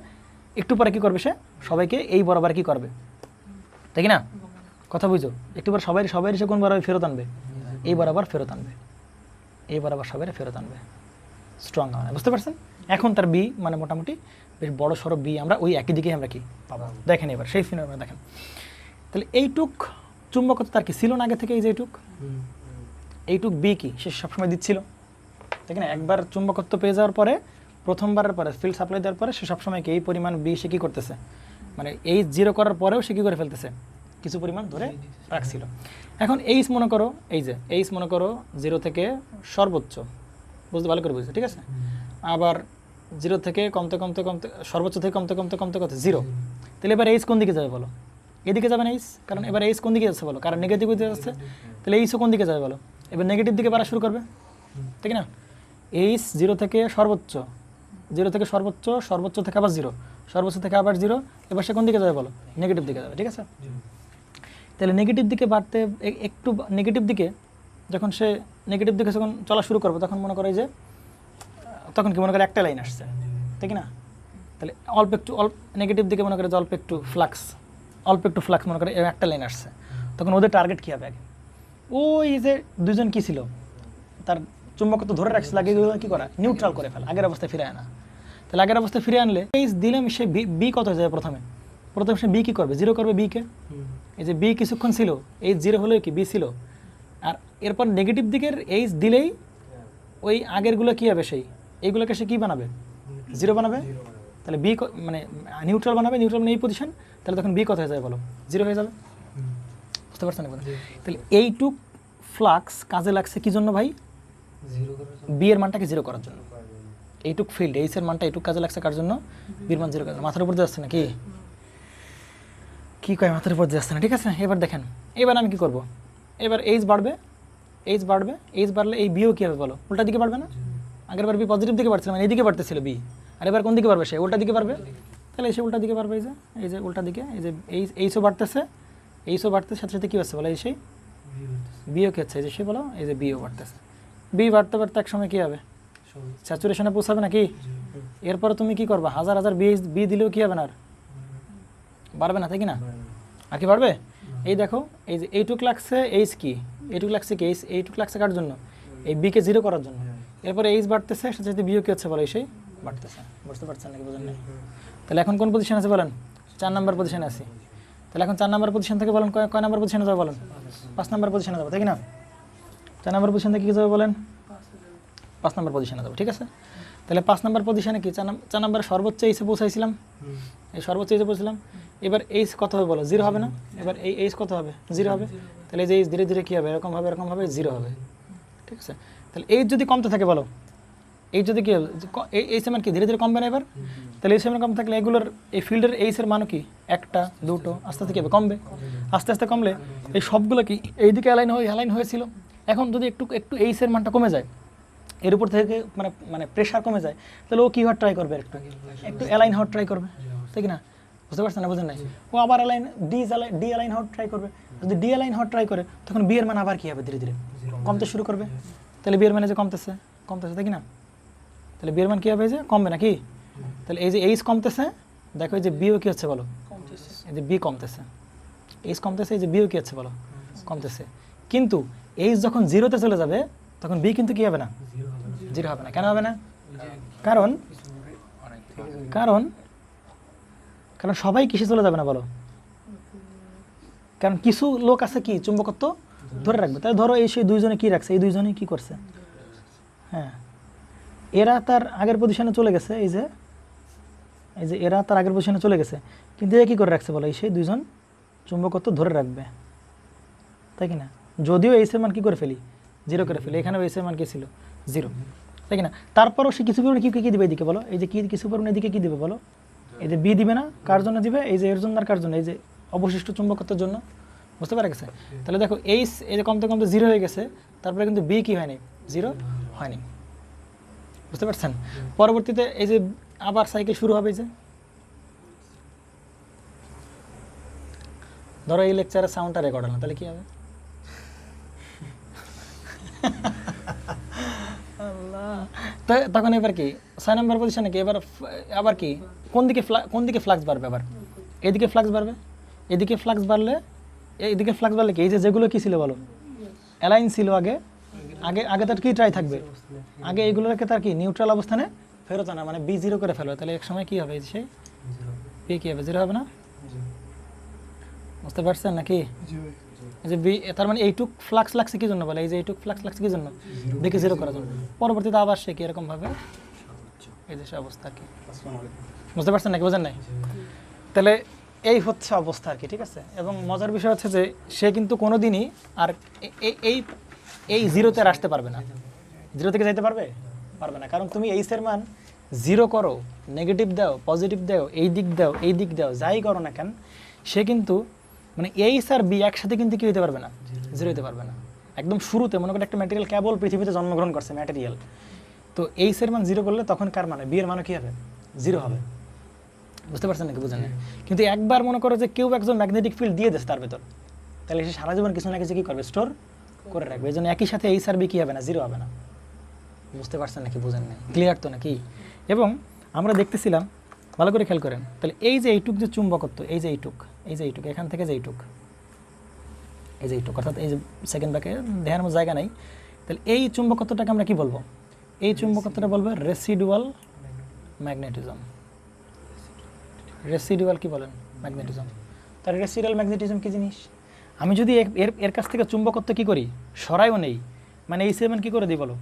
একটু পরে কী করবে, সে সবাইকে এই বরাবর কী করবে, তাই কি না? কথা বুঝো? একটু পরে সবাই সে কোন বরাবর ফেরত আনবে? এই বরাবর ফেরত আনবে, এই বরাবর সবাই ফেরত আনবে। স্ট্রং হয়, বুঝতে পারছেন? এখন তার বি মানে মোটামুটি বেশ বড় সড়ো বি আমরা ওই একই দিকেই আমরা কি পাবো। দেখেন এবার সেই ফিনোমেনা দেখেন। তাহলে এইটুক চুম্বকত্ব তার কি ছিল না আগে থেকে? এই যে এইটুক বি কি সে সবসময় দিচ্ছিল, ঠিক না? একবার চুম্বকত্ব পেয়ে যাওয়ার পরে প্রথমবারের পরে ফিল্ড সাপ্লাই দেওয়ার পরে সে সবসময় কি এই পরিমাণ বি সে কী করতেছে, মানে এই 0 করার পরেও সে কী করে ফেলতেছে, কিছু পরিমাণ ধরে রাখছিল। এখন এইচ মনে করো, এই যে এইচ মনে করো 0 থেকে সর্বোচ্চ, বুঝতে ভালো করে বুঝতে, ঠিক আছে? আবার 0 থেকে কমতে সর্বোচ্চ থেকে কমতে 0। তাহলে এবার এইচ কোন দিকে যাবে বলো? এদিকে যাবে না এইচ, কারণ এবার এইচ কোন দিকে যাচ্ছে বলো? কারণ নেগেটিভ দিকে যাচ্ছে। তাহলে এইচও কোন দিকে যাবে বলো? এবার নেগেটিভ দিকে বাড়া শুরু করবে, ঠিক না? এইচ 0 থেকে সর্বোচ্চ, সর্বোচ্চ থেকে আবার 0, সর্বোচ্চ থেকে আবার 0, এবার সে কোন দিকে যাবে বলো? নেগেটিভ দিকে যাবে, ঠিক আছে? তাহলে নেগেটিভ দিকে বাড়তে একটু নেগেটিভ দিকে যখন সে নেগেটিভ দিকে যখন চলা শুরু করবে তখন মনে করে যে তখন কি মনে করে একটা লাইন আসছে, ঠিক না? তাহলে অল্প নেগেটিভ দিকে মনে করে যে অল্প একটু ফ্লাক্স মনে করে একটা লাইন আসছে, তখন ওদের টার্গেট কী হবে? আগে ওই যে দুজন কী ছিল, তার চুম্বকত্ব ধরে রাখছে, লাগে এগুলো কি করা, নিউট্রাল করে ফেলা, আগের অবস্থায় ফিরে আনা। তাহলে আগের অবস্থায় ফিরে আনলে এইচ দিলাম, সে বি কত হয়ে যাবে, প্রথমে সে বি কী করবে, জিরো করবে বিকে। এই যে বি কিছুক্ষণ ছিল, এইচ জিরো হলেও কি বি ছিল, আর এরপর নেগেটিভ দিকের এইচ দিলেই ওই আগেরগুলো কী হবে, সেই এইগুলোকে সে কী বানাবে, জিরো বানাবে। তাহলে বি মানে নিউট্রাল বানাবে, নিউট্রাল মানে এই পজিশন, তাহলে তখন বি কত হয়ে যাবে বলো, জিরো হয়ে যাবে। বুঝতে পারছেন? তাহলে এইটুক ফ্লাক্স কাজে লাগছে কি জন্য ভাই, বি এর মানটাকে জিরো করার জন্য। এইটুক ফিল্ড এইচ এর মানটা এইটুক কাজে লাগছে কার জন্য, বির মান জিরো করার জন্য। মাথার উপর দিয়ে যাচ্ছে না কি, কী কয় মাথার উপর দিয়ে যাচ্ছে না, ঠিক আছে। এবার দেখেন, এবার আমি কি করব, এবার এইচ বাড়বে, এইচ বাড়বে, এইচ বাড়লে এই বিও কী হবে বলো, উল্টা দিকে বাড়বে না। আগের বার বি পজিটিভ দিকে বাড়ছিল, মানে এইদিকে বাড়তেছিল বি, আর এবার কোন দিকে বাড়বে, সে উল্টা দিকে বাড়বে। তাহলে এসে উল্টা দিকে বাড়বে, এই যে উল্টা দিকে, এই যে এইচও বাড়তেছে, এইচও বাড়তে সাথে সাথে কী হচ্ছে বলো, এই সেই বিও কী হচ্ছে, এই যে সে বলো, এই যে বিও বাড়তেছে। বি বাড়তে বাড়তে এক সময় কী হবে, স্যাচুরেশনে পৌঁছাবে নাকি। এরপরে তুমি কি করবা, হাজার হাজার বি দিলেও কী হবে না, আর বাড়বে না, তাই কি না, আর কি বাড়বে। এই দেখো, এই যে এইটুক লাগছে এইচ কি, এইটুক লাগছে কি, এইটুক লাগছে কার জন্য, এই বিকে জিরো করার জন্য। এরপরে এইচ বাড়তেছে, সাথে সাথে বিও কী হচ্ছে বলো, সেই বাড়তেছে। বুঝতে পারছেন নাকি, বোঝেন নাই? তাহলে এখন কোন পজিশন আছে বলেন, 4 নম্বর পজিশনে আছি। তাহলে এখন 4 নম্বর পজিশন থেকে বলেন কয় নম্বর পজিশনে যাবো বলেন, 5 নম্বর পজিশনে যাবো, তাই কি না। 4 নম্বর পজিশন থেকে কী যাবে বলেন, 5 নম্বর পজিশনে যাবো, ঠিক আছে। তাহলে 5 নম্বর পজিশনে কি, 4 নম্বর সর্বোচ্চ এইচে পৌঁছাইছিলাম, এই সর্বোচ্চ এইচে পৌঁছলাম। এবার এইচ কত হবে বলো, জিরো হবে না। এবার এই এইচ কত হবে, জিরো হবে। তাহলে এই যে এইচ ধীরে ধীরে কী হবে, এরকমভাবে জিরো হবে, ঠিক আছে। তাহলে এইচ যদি কমতে থাকে বলো, এইচ যদি কী হবে, এইচ এর মান কি ধীরে ধীরে কমবে না এবার। তাহলে এইচ এর মান কম থাকলে এগুলোর এই ফিল্ডের এইচ এর মানও কি, একটা দুটো আস্তে আস্তে কী হবে, কমবে। আস্তে আস্তে কমলে এই সবগুলো কি এইদিকে অ্যালাইন হয়েছিল। এখন যদি একটু এইচ এর মানটা কমে যায়, এর উপর থেকে মানে প্রেশার কমে যায়, তাহলে ও কী হওয়ার ট্রাই করবে, একটু অ্যালাইন হওয়ার ট্রাই করবে, তাই কি না। বুঝতে পারছেন না, বুঝেন নাই। ও আবার ডি অ্যালাইন হওয়ার ট্রাই করবে। যদি ডি অ্যালাইন হওয়ার ট্রাই করে, তখন বি এর মান আবার কী হবে, ধীরে ধীরে কমতে শুরু করবে। তাহলে বি এর মানে যে কমতেছে, তাই কি না। তাহলে বি এর মান কী হবে, যে কমবে নাকি। তাহলে এই যে এইচ কমতেছে, দেখো এই যে বিও কী হচ্ছে বলো, এই যে বি কমতেছে, এইচ কমতেছে, এই যে বিও কী হচ্ছে বলো, কমতেছে। কিন্তু এইচ যখন জিরোতে চলে যাবে, তখন বি কিন্তু কী হবে না, জিরো হবে না। কেন হবে না, কারণ সবাই কিসে চলে যাবে না বলো, কারণ কিছু লোক আছে কি চুম্বকত্ব ধরে রাখবে। তাহলে ধরো এই সেই দুইজনে কি রাখছে, এই দুইজনে কি করছে, হ্যাঁ এরা তার আগের পজিশনে চলে গেছে, এই যে এরা তার আগের পজিশনে চলে গেছে, কিন্তু এ কী করে রাখছে বলো, এই সেই দুইজন চুম্বকত্ব ধরে রাখবে, তাই কি না। যদিও এইচের মান কী করে ফেলি, জিরো করে ফেলি, এখানেও এইচের মান কী ছিল, জিরো, তাই কি না। তারপরও সে কিছু পরিমাণে কী দিবে এদিকে বলো, এই যে কিছু পরিমাণে এদিকে কী দিবে বলো, এই যে বি দিবে না, কার জন্য দিবে, এই যে এর জন্য আর কার জন্য, এই যে অবশিষ্ট চুম্বকত্বের জন্য। বুঝতে পারা গেছে। তাহলে দেখো এইচ এই যে কমতে কমতে জিরো হয়ে গেছে, তারপরে কিন্তু বি কী হয়নি, জিরো হয়নি। বুঝতে পারছেন। পরবর্তীতে এই যে আবার সাইকেল শুরু হবে, যে ধরো এই লেকচারের সাউন্ডটা রেকর্ড হলো, তাহলে কী হবে, তখন এবার কি 6 নম্বর পজিশনে কি, এবার আবার কি কোন দিকে ফ্লাক্স বাড়বে, আবার এদিকে ফ্লাক্স বাড়বে। এদিকে ফ্লাক্স বাড়লে কি, এই যে যেগুলো কি ছিল বলো, অ্যালাইন ছিল আগে তার কি ট্রাই থাকবে, আগে এইগুলোকে তার কি নিউট্রাল অবস্থানে ফেরত আনা, মানে বি জিরো করে ফেলবে। তাহলে এক সময় কি হবে, সেই বি কি হবে, জিরো হবে না। বুঝতে পারছেন নাকি। এই যে বি, তার মানে এইটুক ফ্লাক্স লাগছে কি জন্য বলে, এই যে এইটুক ফ্লাক্স লাগছে কি জন্য, বিকে জিরো করার জন্য। পরবর্তীতে আবার সে কি এরকমভাবে এই যে অবস্থা আর কি। বুঝতে পারছেন নাকি, বোঝেন নাই। তাহলে এই হচ্ছে অবস্থা আর কি, ঠিক আছে। এবং মজার বিষয় হচ্ছে যে সে কিন্তু কোনো দিনই আর এই জিরোতে আর আসতে পারবে না। জিরো থেকে যাইতে পারবে না, কারণ তুমি এইচের মান জিরো করো, নেগেটিভ দাও, পজিটিভ দাও, এই দিক দাও, যাই করো না কেন, সে কিন্তু মানে এইচ আর বি একসাথে কিন্তু কি হতে পারবে না, জিরো হতে পারবে না। একদম শুরুতে মনে করি একটা ম্যাটেরিয়াল কেবল পৃথিবীতে জন্মগ্রহণ করছে ম্যাটেরিয়াল, তো এইচের মান জিরো করলে তখন কার মানে, বি এর মানও কী হবে, জিরো হবে। বুঝতে পারছেন নাকি, বুঝেন না। কিন্তু একবার মনে করো যে কেউ একজন ম্যাগনেটিক ফিল্ড দিয়ে দেয় তার ভেতর, তাহলে সে সারা জীবন কিছু না কিছু কী করবে, স্টোর করে রাখবে। এই জন্য একই সাথে এইচ আর বি কী হবে না, জিরো হবে না। বুঝতে পারছেন নাকি, বুঝেন নাই, ক্লিয়ার তো নাকি। এবং আমরা দেখতেছিলাম, ভালো করে খেয়াল করেন, তাহলে এই যে এইটুক যে চুম্বকত্ব, এই যে এইটুক এখান থেকে যে এইটুক, অর্থাৎ এই যে সেকেন্ড ব্যাকে দেখার মতো জায়গা নাই, তাহলে এই চুম্বকত্বটাকে আমরা কি বলবো? এই চুম্বকত্বটা বলবো রেসিডুয়াল ম্যাগনেটিজম। রেসিডুয়াল কি বলেন? ম্যাগনেটিজম। তার রেসিডুয়াল ম্যাগনেটিজম কি জিনিস? আমি যদি এর কাছ থেকে চুম্বকত্ব কি করি, সরাইও নেই, মানে এই সেভেন কি করে দিই বলো,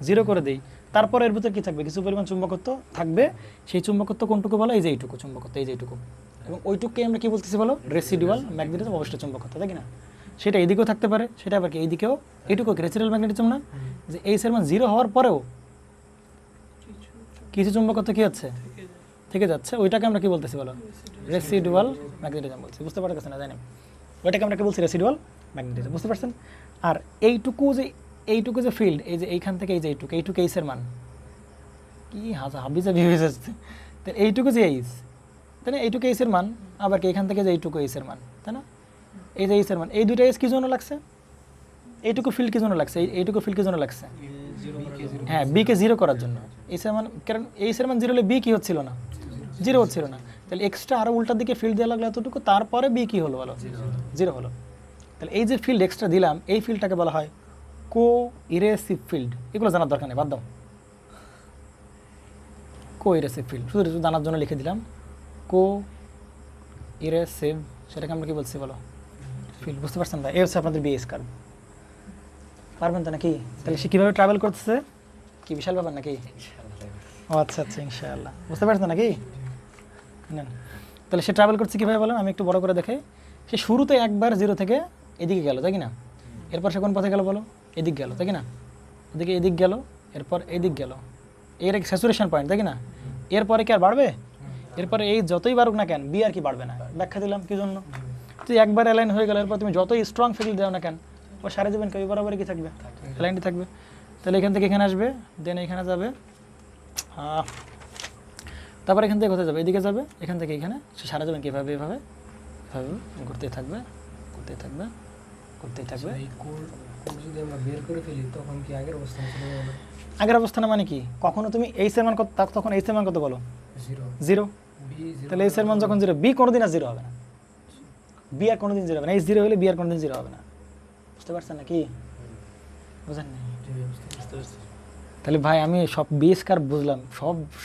0 করে দিই, তারপর এর ভিতর কি থাকবে, কিছু পরিমাণ চুম্বকত্ব থাকবে। সেই চুম্বকত্ব কোনটুকু বলো? এই যে এইটুকু চুম্বকত্ব, এই যে এইটুকু, এবং ওইটুকুকে আমরা কি বলতেছি বলো? রেসিডুয়াল ম্যাগনেটিজম, অবশ্যই চুম্বকত্ব, তাই না? সেটা এইদিকেও থাকতে পারে, সেটা আবার কি এইদিকেও, এইটুকু রেসিডুয়াল ম্যাগনেটিজম না? যে এই সেভেন 0 হওয়ার পরেও কিছু চুম্বকত্ব কি হচ্ছে, থেকে যাচ্ছে, ওইটাকে আমরা কি বলতেছি বলো? রেসিডুয়াল ম্যাগনেটিজম বলছি। বুঝতে পারতেছেন না? জানি ওইটাকে আমরা কি বলছি? Residual magnetism. বুঝতে পারছেন? আর এইটুকু যে ফিল্ড, এই যে এইখান থেকে এই যে এইটুকু এইসের মান কি হাবিজাবি হয়ে যাচ্ছে, তো এইটুকু যে এইস, তাই না? এইটুকু এইসের মান, আবার কি এখান থেকে যে এইটুকু এইসের মান, তাই না? এই যে এইসের মান, এই দুইটা এইস কি জন্য লাগছে? এইটুকু ফিল্ড কি জন্য লাগছে? এইটুকু ফিল্ড কি জন্য লাগছে? হ্যাঁ, বি কে 0 করার জন্য। এইসের মান, কারণ এইসের মান 0 হলে বি কি হচ্ছিল না, 0 হচ্ছিল না। তাহলে এক্সট্রা আরও উল্টার দিকে ফিল্ড দেওয়া লাগলো এতটুকু, তারপরে বি কি হলো বলো? 0 হলো। তাহলে এই যে ফিল্ড এক্সট্রা দিলাম, এই ফিল্ডটাকে বলা হয় কো ইরেসিভ ফিল্ড। এগুলো জানার দরকার নেই, বাদ দাও। কো ইরেসিভ ফিল্ড শুধু জানার জন্য লিখে দিলাম, কো ইরেসিভ, সেটাকে আমরা কি বলছি বলো? ফিল্ড। বুঝতে পারছেন না? এই হচ্ছে আপনাদের বিএস কার্ভ। পারবেন তো নাকি? তাহলে সে কীভাবে ট্রাভেল করতেছে, কি বিশাল ব্যাপার নাকি? ও আচ্ছা আচ্ছা, ইনশাআল্লাহ। বুঝতে পারছেন নাকি? নেন, তাহলে সে ট্রাভেল করছে কীভাবে বলেন? আমি একটু বড় করে দেখাই। সে শুরুতে একবার 0 থেকে এদিকে গেল, তাই কি না? এরপর সে কোন পথে গেল বলো? এদিক গেল, তাই কি না? এদিক গেল, এরপর এদিক গেল, এর এক স্যাচুরেশন পয়েন্ট, তাই কি না? এরপরে কি আর বাড়বে? এরপরে এই যতই বাড়ুক না কেন, বি আর কি বাড়বে না। ব্যাখ্যা দিলাম কি জন্য। তুই একবার অ্যালাইন হয়ে গেল, এরপর তুমি যতই স্ট্রং ফিল্ড দাও না কেন, ও সারা যাবেন কেউ বরাবরই কি থাকবে? অ্যালাইনটি থাকবে। তাহলে এখান থেকে এখানে আসবে, দেন এখানে যাবে, তারপর এখান থেকে কোথায় যাবে? এদিকে যাবে, এখান থেকে এখানে সে সারা যাবেন কীভাবে? এভাবে ঘুরতেই থাকবে, করতেই থাকবে, করতেই থাকবে। যদি আমরা বের করে ফেলি তখন কি আগের অবস্থানে চলে যাবে? আগের অবস্থানে মানে কি? কখনো তুমি এইচ এর মান কত, তখন এইচ এর মান কত বলো? 0। তাহলে এইচ এর মান যখন 0, বি কোনোদিন আর 0 হবে না। বি আর কোনোদিন 0 হবে না। এইচ 0 হলে বি আর কোনোদিন 0 হবে না। বুঝতে পারছেন নাকি? বুঝেন না? তাহলে ভাই আমি সব বেস কার্ভ বুঝলাম,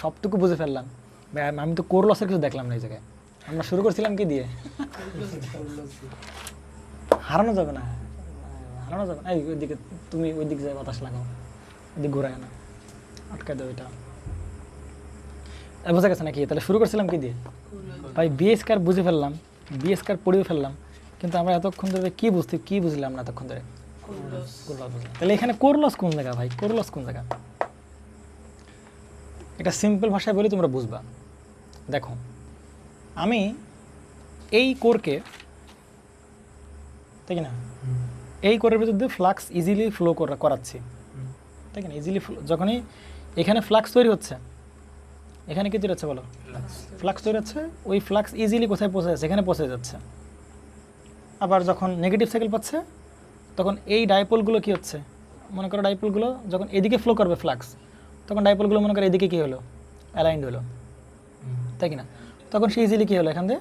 সবটুকু বুঝে ফেললাম ভাই। আমি তো কোর লসের কিছু দেখলাম না এই জায়গায়। আমরা শুরু করছিলাম কি দিয়ে? হারানো যাবে না, হারানো যাবে না। এই ওইদিকে তুমি ওইদিকে যাই বাতাস লাগাও, ওইদিকে ঘুরায় না, আটকায় দাও এটা। বোঝা গেছে নাকি? তাহলে শুরু করছিলাম কি দিয়ে? ভাই বিএস কার্ভ বুঝে ফেললাম, বিএস কার্ভ পড়িয়ে ফেললাম, কিন্তু আমরা এতক্ষণ ধরে কি বুঝলাম না এতক্ষণ ধরে? তাহলে এখানে কোর লস কোন জায়গা ভাই? কোর লস কোন জায়গা? এটা সিম্পল ভাষায় বলি তোমরা বুঝবা। দেখো, আমি এই কোরকে, তাই না, এই কোরের ভিতর দিয়ে ফ্লাক্স ইজিলি ফ্লো করাচ্ছি, তাই না? ইজিলি যখনই এখানে ফ্লাক্স তৈরি হচ্ছে, এখানে কি তৈরি হচ্ছে বলো? ফ্লাক্স তৈরি হচ্ছে। ওই ফ্লাক্স ইজিলি কোথায় পৌঁছে যাচ্ছে? এখানে পৌঁছে যাচ্ছে। আবার যখন নেগেটিভ সাইকেল পাচ্ছে, তখন এই ডাইপোলগুলো কি হচ্ছে? মনে করো ডাইপোলগুলো যখন এদিকে ফ্লো করবে ফ্লাক্স, তখন ডাইপোলগুলো মনে করো এদিকে কী হলো? অ্যালাইন্ড হলো, তাই কি না? তখন সে ইজিলি কী হলো? এখান দিয়ে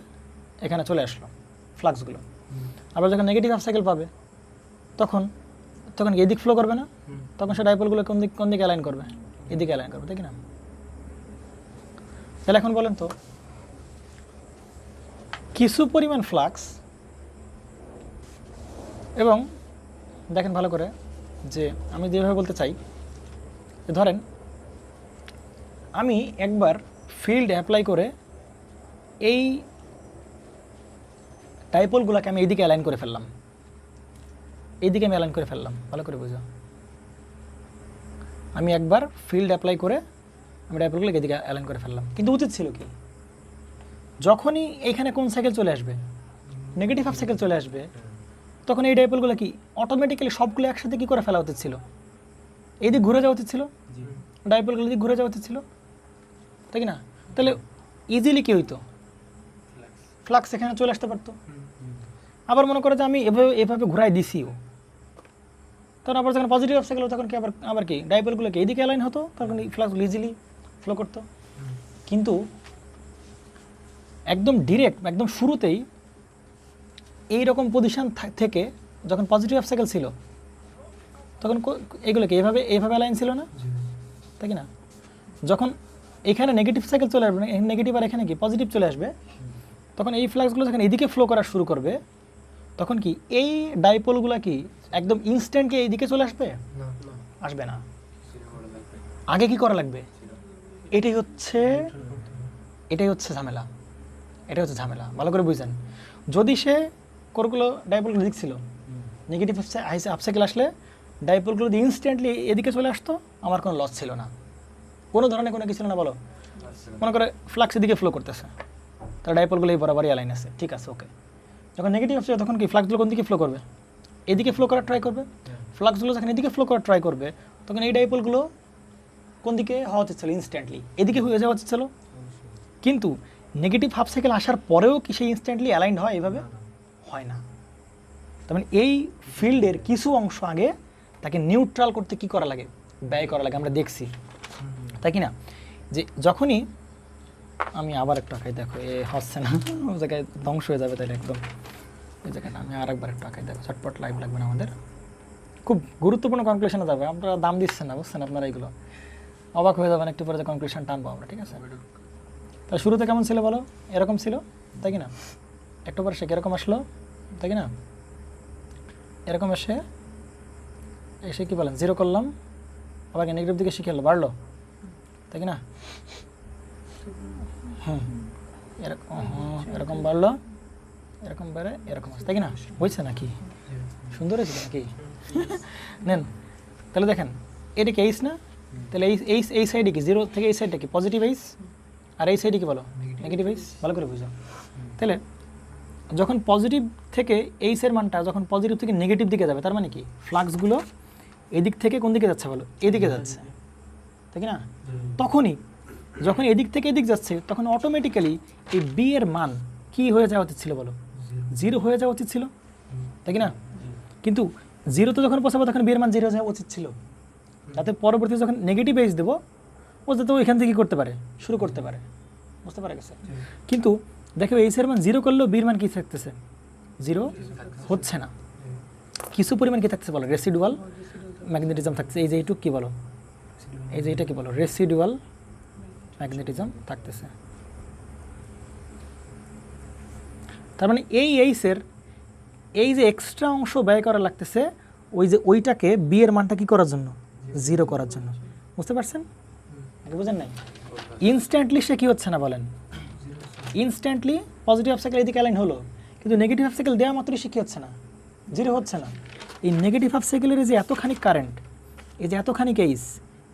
এখানে চলে আসলো ফ্লাক্সগুলো। আবার যখন নেগেটিভ হাফ সাইকেল পাবে, তখন এদিক ফ্লো করবে না, তখন সে ডাইপোলগুলো কোন দিকে অ্যালাইন করবে? এদিকে অ্যালাইন করবে, তাই কি না? তাহলে এখন বলেন তো, কিছু পরিমাণ ফ্লাক্স, এবং দেখেন ভালো করে যে আমি যেভাবে বলতে চাই, ধরেন আমি একবার ফিল্ড অ্যাপ্লাই করে এই ডাইপোলগুলোকে আমি এইদিকে অ্যালাইন করে ফেললাম, এইদিকে আমি অ্যালাইন করে ফেললাম। ভালো করে বুঝো, আমি একবার ফিল্ড অ্যাপ্লাই করে আমি ডাইপোলগুলোকে এদিকে অ্যালাইন করে ফেললাম, কিন্তু উচিত ছিল কি? যখনই এইখানে কোন সাইকেল চলে আসবে? নেগেটিভ হাফ সাইকেল চলে আসবে, তখন এই ডাইপোলগুলো কি অটোমেটিক্যালি সবগুলো একসাথে কি করে ফেলা উচিত ছিল? এই দিক ঘুরে যাওয়া উচিত ছিল, ডাইপোলগুলো দিক ঘুরে যাওয়া উচিত ছিল, তাই কি না? তাহলে ইজিলি কি হইতো? ফ্লাক্স এখানে চলে আসতে পারতো। আবার মনে করো যে আমি এভাবে ঘুরাই দিছিও, তখন আবার যখন পজিটিভ হাফ সাইকেল, তখন কি আবার কি ডাইপোলগুলো কি এইদিকে অ্যালাইন হতো, তখন ফ্লাক্সগুলো ইজিলি ফ্লো করতো। কিন্তু একদম ডিরেক্ট, একদম শুরুতেই এইরকম পজিশন থেকে যখন পজিটিভ হাফ সাইকেল ছিল, তখন এগুলো কি এইভাবে অ্যালাইন ছিল না, তাই কি না? যখন এখানে নেগেটিভ সাইকেল চলে আসবে, নেগেটিভ আর এখানে কি পজিটিভ চলে আসবে, তখন এই ফ্লাক্সগুলো যখন এদিকে ফ্লো করা শুরু করবে, তখন কি এই ডাইপোলগুলো কি একদম ইনস্ট্যান্ট কি এইদিকে চলে আসবে? আসবে না। আগে কি করা লাগবে? এটাই হচ্ছে ঝামেলা। এটাই হচ্ছে ঝামেলা, ভালো করে বুঝছেন। যদি সে কোরগুলো ডাইপোলগুলো দিক ছিল, নেগেটিভ হাফ সাইকেল আসলে ডাইপোলগুলো যদি ইনস্ট্যান্টলি এদিকে চলে আসতো, আমার কোনো লস ছিল না, কোনো ধরনের কোনো কিছু ছিল না। বলো, মনে করে ফ্লাক্স এদিকে ফ্লো করতেছে, তার ডাইপোলগুলো এই বরাবরই অ্যালাইন আছে, ঠিক আছে, ওকে। যখন নেগেটিভ আসছে তখন কি ফ্লাক্সগুলো কোন দিকে ফ্লো করবে? এদিকে ফ্লো করার ট্রাই করবে। ফ্লাক্সগুলো যখন এদিকে ফ্লো করার ট্রাই করবে, তখন এই ডাইপোলগুলো কোন দিকে হওয়া উচিত ছিল? ইনস্ট্যান্টলি এদিকে হয়ে যাওয়া উচিত ছিল। কিন্তু নেগেটিভ হাফ সাইকেল আসার পরেও কি সেই ইনস্ট্যান্টলি অ্যালাইন্ড হয়? এভাবে হয় না। তার মানে এই ফিল্ডের কিছু অংশ আগে তাকে নিউট্রাল করতে কি করা লাগে? ব্যয় করা লাগে। আমরা দেখছি, তাই কি না? যে যখনই আমি আবার একটু আঁকাই, দেখো এ হচ্ছে না, ওই জায়গায় ধ্বংস হয়ে যাবে, তাই একদম ওই জায়গাটা আমি আর একবার একটু আঁকাই, দেখো ছটপট লাইভ লাগবে না আমাদের, খুব গুরুত্বপূর্ণ কনক্লুশনে যাবে। আপনারা দাম দিচ্ছেন না, বুঝছেন? আপনারা এগুলো অবাক হয়ে যাবেন একটু পরে, যে কনক্লুশন টানবো আমরা, ঠিক আছে? তাহলে শুরুতে কেমন ছিল বলো? এরকম ছিল, তাই কি না? একটু পরে সে কীরকম আসলো, তাই কি না? এরকম এসে কি বলেন, জিরো করলাম, আবার নেগেটিভ দিকে শিখে এলো, বাড়লো, তাই কি না? এরকম বাড়লো, এরকম বেড়ে এরকম আসে, তাই কি না? হয়েছে নাকি? সুন্দর হয়েছে নাকি? নেন তাহলে দেখেন, এটা কি এইস না? তাহলে এই সাইডে কি জিরো থেকে এই সাইডটা কি পজিটিভ এইস, আর এই সাইডে কি বলো নেগেটিভ এইস। ভালো করে বুঝো। তাহলে যখন পজিটিভ থেকে এইসের মানটা যখন পজিটিভ থেকে নেগেটিভ দিকে যাবে, তার মানে কি ফ্লাক্সগুলো এদিক থেকে কোন দিকে যাচ্ছে বলো? এদিকে যাচ্ছে, তাই কি না? তখনই যখন এদিক থেকে এদিক যাচ্ছে, তখন অটোমেটিক্যালি এই বি এর মান কি হয়ে যাওয়া উচিত ছিল বলো? জিরো হয়ে যাওয়া উচিত ছিল, তাই কি না? কিন্তু জিরোতে যখন পৌঁছাবো তখন বি এর মান জিরো হয়ে যাওয়া উচিত ছিল, যাতে পরবর্তী যখন নেগেটিভ এইস দেবো, ও যাতে ওইখান থেকে কী করতে পারে, শুরু করতে পারে। বুঝতে পারা গেছে? কিন্তু দেখো এইসের মান জিরো করলেও বির মান কী থাকতেছে? জিরো হচ্ছে না, কিছু পরিমাণ কী থাকছে বলো? রেসিডুয়াল ম্যাগনেটিজম থাকছে। এই যে এইটুক কী বলো? এই যে এটা কী বলো? রেসিডুয়াল ম্যাগনেটিজম থাকতেছে। তার মানে এই এইসের এই যে এক্সট্রা অংশ ব্যয় করা লাগতেছে, ওই যে ওইটাকে বি এর মানটা কী করার জন্য? জিরো করার জন্য। বুঝতে পারছেন? বুঝেন নাই? ইনস্ট্যান্টলি সে কী হচ্ছে না বলেন? ইনস্ট্যান্টলি পজিটিভ হাফ সাইকেল এদিকে অ্যালাইন হলো, কিন্তু নেগেটিভ হাফ সাইকেল দেওয়া মাত্রই সে কী হচ্ছে না? জিরো হচ্ছে না। এই নেগেটিভ হাফ সাইকেলের যে এতখানি কারেন্ট, এই যে এতখানি কেস,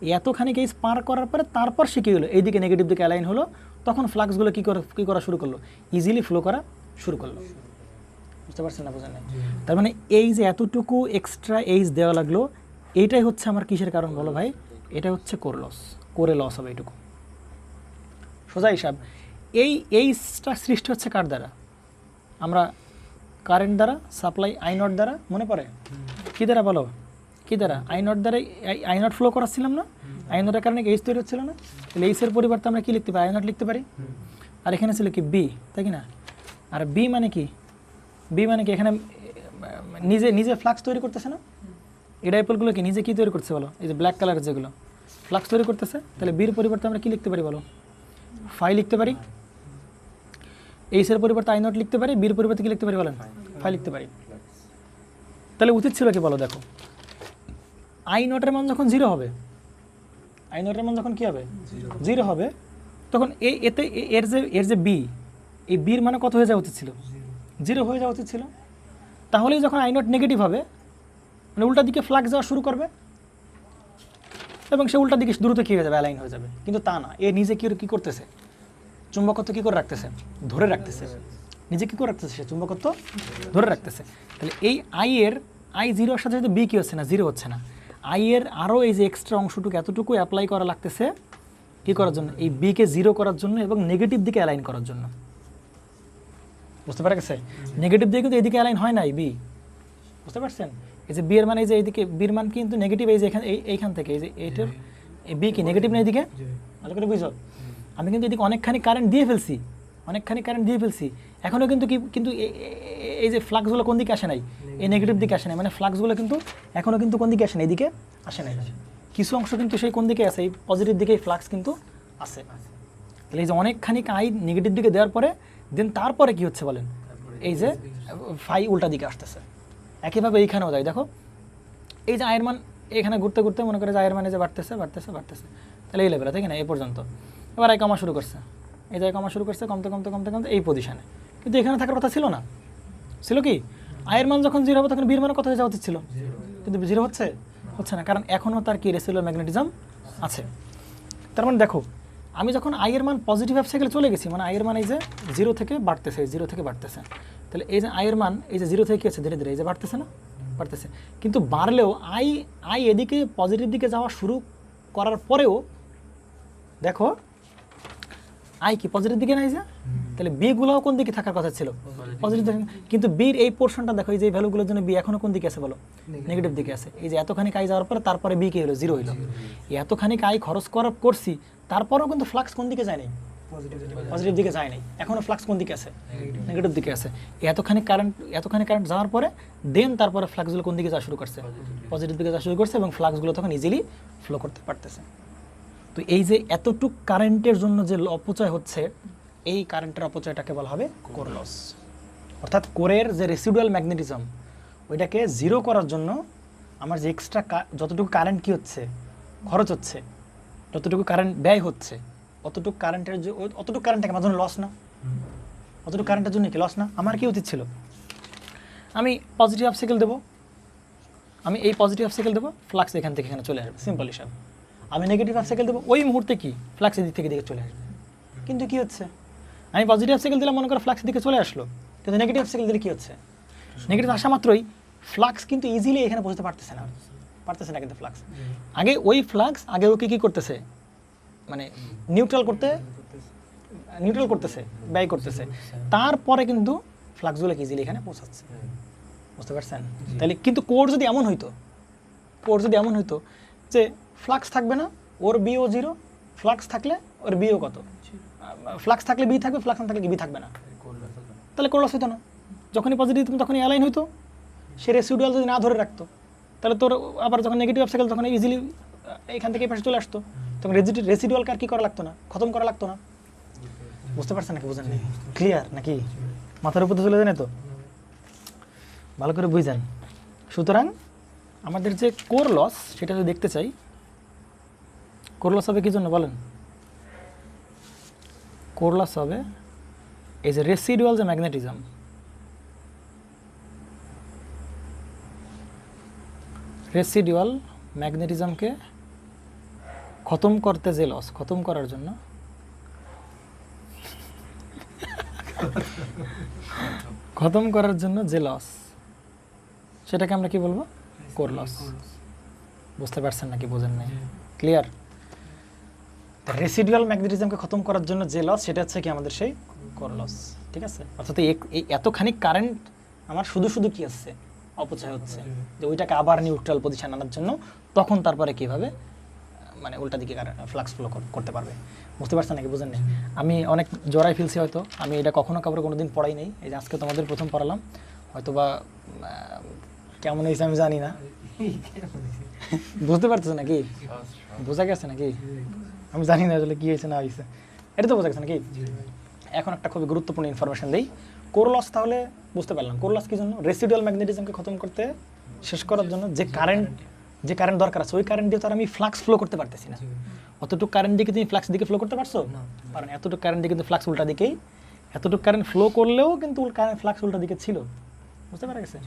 এই এতখানি কেস পার করার পরে তারপর সে কী হলো? এইদিকে নেগেটিভ দিকে অ্যালাইন হলো, তখন ফ্লাক্সগুলো কী করা শুরু করলো? ইজিলি ফ্লো করা শুরু করলো। বুঝতে পারছেন না? বোঝেন নাই? তার মানে এই যে এতটুকু এক্সট্রা এইচ দেওয়া লাগলো, এইটাই হচ্ছে আমার কিসের কারণ বলো ভাই? এটা হচ্ছে কোরে লস হবে এইটুকু। সোজা হিসাব। এই এইচটা সৃষ্টি হচ্ছে কার দ্বারা? আমরা কারেন্ট দ্বারা, সাপ্লাই আই নট দ্বারা, মনে পড়ে? কী দ্বারা বলো? কী দ্বারা? আই নট দ্বারা। আই নট ফ্লো করাচ্ছিলাম না? আই নটের কারণে এইচ তৈরি হচ্ছিল না? তাহলে এইচের পরিবর্তে আমরা কী লিখতে পারি? আই নট লিখতে পারি। আর এখানে ছিল কি বি, তাই কি না? আর বি মানে কি? বি মানে কি এখানে নিজে নিজে ফ্লাক্স তৈরি করতেছে না? এই ডাইপোলগুলো কি নিজে কী তৈরি করছে বলো? এই যে ব্ল্যাক কালার যেগুলো ফ্লাক্স তৈরি করতেছে, তাহলে বির পরিবর্তে আমরা কী লিখতে পারি বলো? ফাই লিখতে পারি। এইচের পরিবর্তে আই নট লিখতে পারি, বির পরিবর্তে কী লিখতে পারি বলেন? ফাই লিখতে পারি। তাহলে উচিত ছিল কি বলো? দেখো, আই নটের মান যখন জিরো হবে, আই নটের মান যখন কী হবে? জিরো হবে, তখন এতে এর যে বি, এই বির মানে কত হয়ে যাওয়া উচিত ছিল? জিরো হয়ে যাওয়া উচিত ছিল। তাহলেই যখন আই নট নেগেটিভ হবে, মানে উল্টা দিকে ফ্লাক্স যাওয়া শুরু করবে এবং সে উল্টা দিকে দ্রুত কী হয়ে যাবে? অ্যালাইন হয়ে যাবে। কিন্তু তা না, এ নিজে কী করতেছে? চুম্বকত্ব কী করে রাখতেছে? ধরে রাখতেছে। নিজে কী করে রাখতেছে? সে চুম্বকত্ব ধরে রাখতেছে। তাহলে এই আই জিরোর সাথে যদি বি কী হচ্ছে না? জিরো হচ্ছে না। আই এর আরও এই যে এক্সট্রা অংশটুকু এতটুকু অ্যাপ্লাই করা লাগতেছে কী করার জন্য? এই বিকে জিরো করার জন্য এবং নেগেটিভ দিকে অ্যালাইন করার জন্য। বুঝতে পারা গেছে? নেগেটিভ দিকে কিন্তু এইদিকে অ্যালাইন হয় না এই বি। বুঝতে পারছেন? এই যে বি এর মানে এই যে এইদিকে বির মান কিন্তু নেগেটিভ, এই যে এইখান থেকে এই যে এইটার এই বি কি নেগেটিভ না? এইদিকে ভালো করে বুঝো। আমি কিন্তু এদিকে অনেকখানি কারেন্ট দিয়ে ফেলছি, এখনও কিন্তু এই যে ফ্লাক্সগুলো কোন দিকে আসে নাই, এই নেগেটিভ দিকে আসে নাই, মানে ফ্লাক্সগুলো কিন্তু এখনও কিন্তু কোন দিকে আসে নাই, এদিকে আসে নাই। কিছু অংশ কিন্তু সেই কোন দিকে আছে, এই পজিটিভ দিকেই ফ্লাক্স কিন্তু আসে। তাহলে এই যে অনেকখানি আই নেগেটিভ দিকে দেওয়ার পরে দেন তারপরে কি হচ্ছে বলেন, এই যে ফাই উল্টা দিকে আসতেছে। একইভাবে এইখানেও যায়, দেখো এই যে আয়ের মান এখানে ঘুরতে ঘুরতে মনে করে যে আয়ের মান এই যে বাড়তেছে বাড়তেছে বাড়তেছে, তাহলে এই লেভেলে, তাই না, এই পর্যন্ত। এবার আয় কমা শুরু করছে, এই জায়গায় কমা শুরু করছে, কমতে কমতে কমতে কমতে এই পজিশনে, কিন্তু এখানে থাকার কথা ছিল না, ছিল কি, আয়ের মান যখন 0 হবে তখন বির মান কত হয়ে যাওয়া উচিত ছিল, কিন্তু 0 হচ্ছে না, কারণ এখনও তার কি রেসিডুয়াল ম্যাগনেটিজম আছে। তার মানে দেখো আমি যখন আয়ের মান পজিটিভ হাফ সাইকেলে চলে গেছি, মানে আয়ের মান এই যে 0 থেকে বাড়তেছে, 0 থেকে বাড়তেছে, তাহলে এই যে আয়ের মান এই যে 0 থেকে কি হচ্ছে ধীরে ধীরে এই যে বাড়তেছে না, বাড়তেছে, কিন্তু বাড়লেও আই এদিকে পজিটিভ দিকে যাওয়া শুরু করার পরেও দেখো আই কি পজিটিভ দিকে নাই, যে তাহলে বি গুলোও কোন দিকে থাকার কথা ছিল, পজিটিভ দিকে, কিন্তু বির এই পোর্শনটা দেখো এই যে ভ্যালুগুলোর জন্য বি এখনো কোন দিকে আছে বলো, নেগেটিভ দিকে আছে। এই যে এতখানি আই যাওয়ার পরে তারপরে বি কি হলো, 0 হইলো। এতখানি আই খরচ করছি তারপরেও কিন্তু ফ্লাক্স কোন দিকে যায় নাই, পজিটিভ দিকে যায় নাই, এখনো ফ্লাক্স কোন দিকে আছে, নেগেটিভ দিকে আছে। এতখানি কারেন্ট যাওয়ার পরে দেন তারপরে ফ্লাক্সগুলো কোন দিকে যাওয়া শুরু করছে, পজিটিভ দিকে যাওয়া শুরু করছে, এবং ফ্লাক্সগুলো তখন ইজিলি ফ্লো করতে পারতেছে। তো এই যে এতটুক কারেন্টের জন্য যে অপচয় হচ্ছে, এই কারেন্টের অপচয়টাকে বলা হবে কোর লস। অর্থাৎ কোরের যে রেসিডুয়াল ম্যাগনেটিজম ওইটাকে 0 করার জন্য আমার যে এক্সট্রা যতটুকু কারেন্ট কি হচ্ছে, খরচ হচ্ছে, যতটুকু কারেন্ট ব্যয় হচ্ছে, অতটুকু কারেন্টটাকে আমার জন্য লস না, অতটুকু কারেন্টের জন্য কি লস না? আমার কি উচিত ছিল, আমি পজিটিভ হাফ সাইকেল দেবো, আমি এই পজিটিভ হাফ সাইকেল দেবো, ফ্লাক্স এখান থেকে এখানে চলে আসবে, সিম্পল হিসাব। আমি নেগেটিভ হাফ সাইকেল দেবো, ওই মুহূর্তে কি ফ্লাক্স এদিক থেকে দিকে চলে আসবে। কিন্তু কি হচ্ছে, আমি পজিটিভ হাফ সাইকেল দিলাম, মনে করো ফ্লাক্স দিকে চলে আসলো, কিন্তু নেগেটিভ হাফ সাইকেল দিলে কি হচ্ছে, নেগেটিভ আসা মাত্রই ফ্লাক্স কিন্তু ইজিলি এখানে পৌঁছতে পারতেছে না কিন্তু ফ্লাক্স আগে ওই ফ্লাক্স আগে ওকে কি করতেছে, মানে নিউট্রাল করতেছে, ব্যয় করতেছে, তারপরে কিন্তু ফ্লাক্সগুলো ইজিলি এখানে পৌঁছাচ্ছে, বুঝতে পারছেন? তাহলে কিন্তু কোর যদি এমন হইতো যে ফ্লাক্স থাকবে না, ওর বিও 0, ফ্লাক্স থাকলে ওর বিও কত, ফ্লাক্স থাকলে বি থাকবে, ফ্লাক্স না থাকলে বি থাকবে না, তাহলে কোর লস হইতো না। যখনই পজিটিভ তখনই অ্যালাইন হইতো, সে রেসিডুয়াল যদি না ধরে রাখতো তাহলে তোর আবার যখন নেগেটিভ হাফ সাইকেল তখন ইজিলি এখান থেকে এই পাশে চলে আসতো, তখন রেসিডুয়ালকে আর কি করা লাগতো না, খতম করা লাগতো না। বুঝতে পারছেন নাকি, বুঝেন নি? ক্লিয়ার নাকি? মাথার উপর চলে যায় না তো, ভালো করে বুঝেন। সুতরাং আমাদের যে কোর লস সেটা যদি দেখতে চাই, কোর লস হবে কি জন্য বলেন? কোর লস হবে এই যে রেসিডুয়াল যে ম্যাগনেটিজম, রেসিডুয়াল ম্যাগনেটিজমকে খতম করতে যে লস, খতম করার জন্য যে লস, সেটাকে আমরা কি বলবো, কোর লস। বুঝতে পারছেন নাকি, বোঝেন নাই? ক্লিয়ার? রেসিডুয়াল ম্যাগনেটিজমকে খতম করার জন্য যে লস সেটা হচ্ছে কি আমাদের সেই কোর লস, ঠিক আছে? অর্থাৎ এই এতখানি কারেন্ট আমার শুধু কি আসছে, অপচয় হচ্ছে, যে ওইটাকে আবার নিউট্রাল পজিশন আনার জন্য তখন তারপরে কিভাবে মানে উল্টা দিকে ফ্লাক্স ফ্লো করতে পারবে। বুঝতে পারছেন নাকি, বুঝেন নাই? আমি অনেক জড়াই ফেলছি, হয়তো আমি এটা কখনো কাউকে কোনোদিন পড়াই নাই, এই যে আজকে তোমাদের প্রথম পড়ালাম, হয়তো বা কেমন হয়েছে আমি জানি না। বুঝতে পারতেছে নাকি, বোঝা গেছে নাকি? আমি জানি না আসলে কি হয়েছে না হয়েছে, এটা তো বোঝা গেছে নাকি? এখন একটা খুবই গুরুত্বপূর্ণ ইনফরমেশন দিই। কোর লস তাহলে বুঝতে পারলাম, কোর লস কি জন্য? রেসিডুয়াল ম্যাগনেটিজমকে খতম করতে, শেষ করার জন্য যে কারেন্ট দরকার আছে, ওই কারেন্ট দিয়ে তো আর আমি ফ্লাক্স ফ্লো করতে পারতেছি না। অতটুকু কারেন্ট দিয়ে তুমি ফ্লাক্স দিকে ফ্লো করতে পারছো? কারণ এতটুকু কারেন্ট দিয়ে কিন্তু ফ্লাক্স উল্টা দিকেই, এতটুকু কারেন্ট ফ্লো করলেও কিন্তু ফ্লাক্স উল্টা দিকে ছিল, বুঝতে পারা গেছে?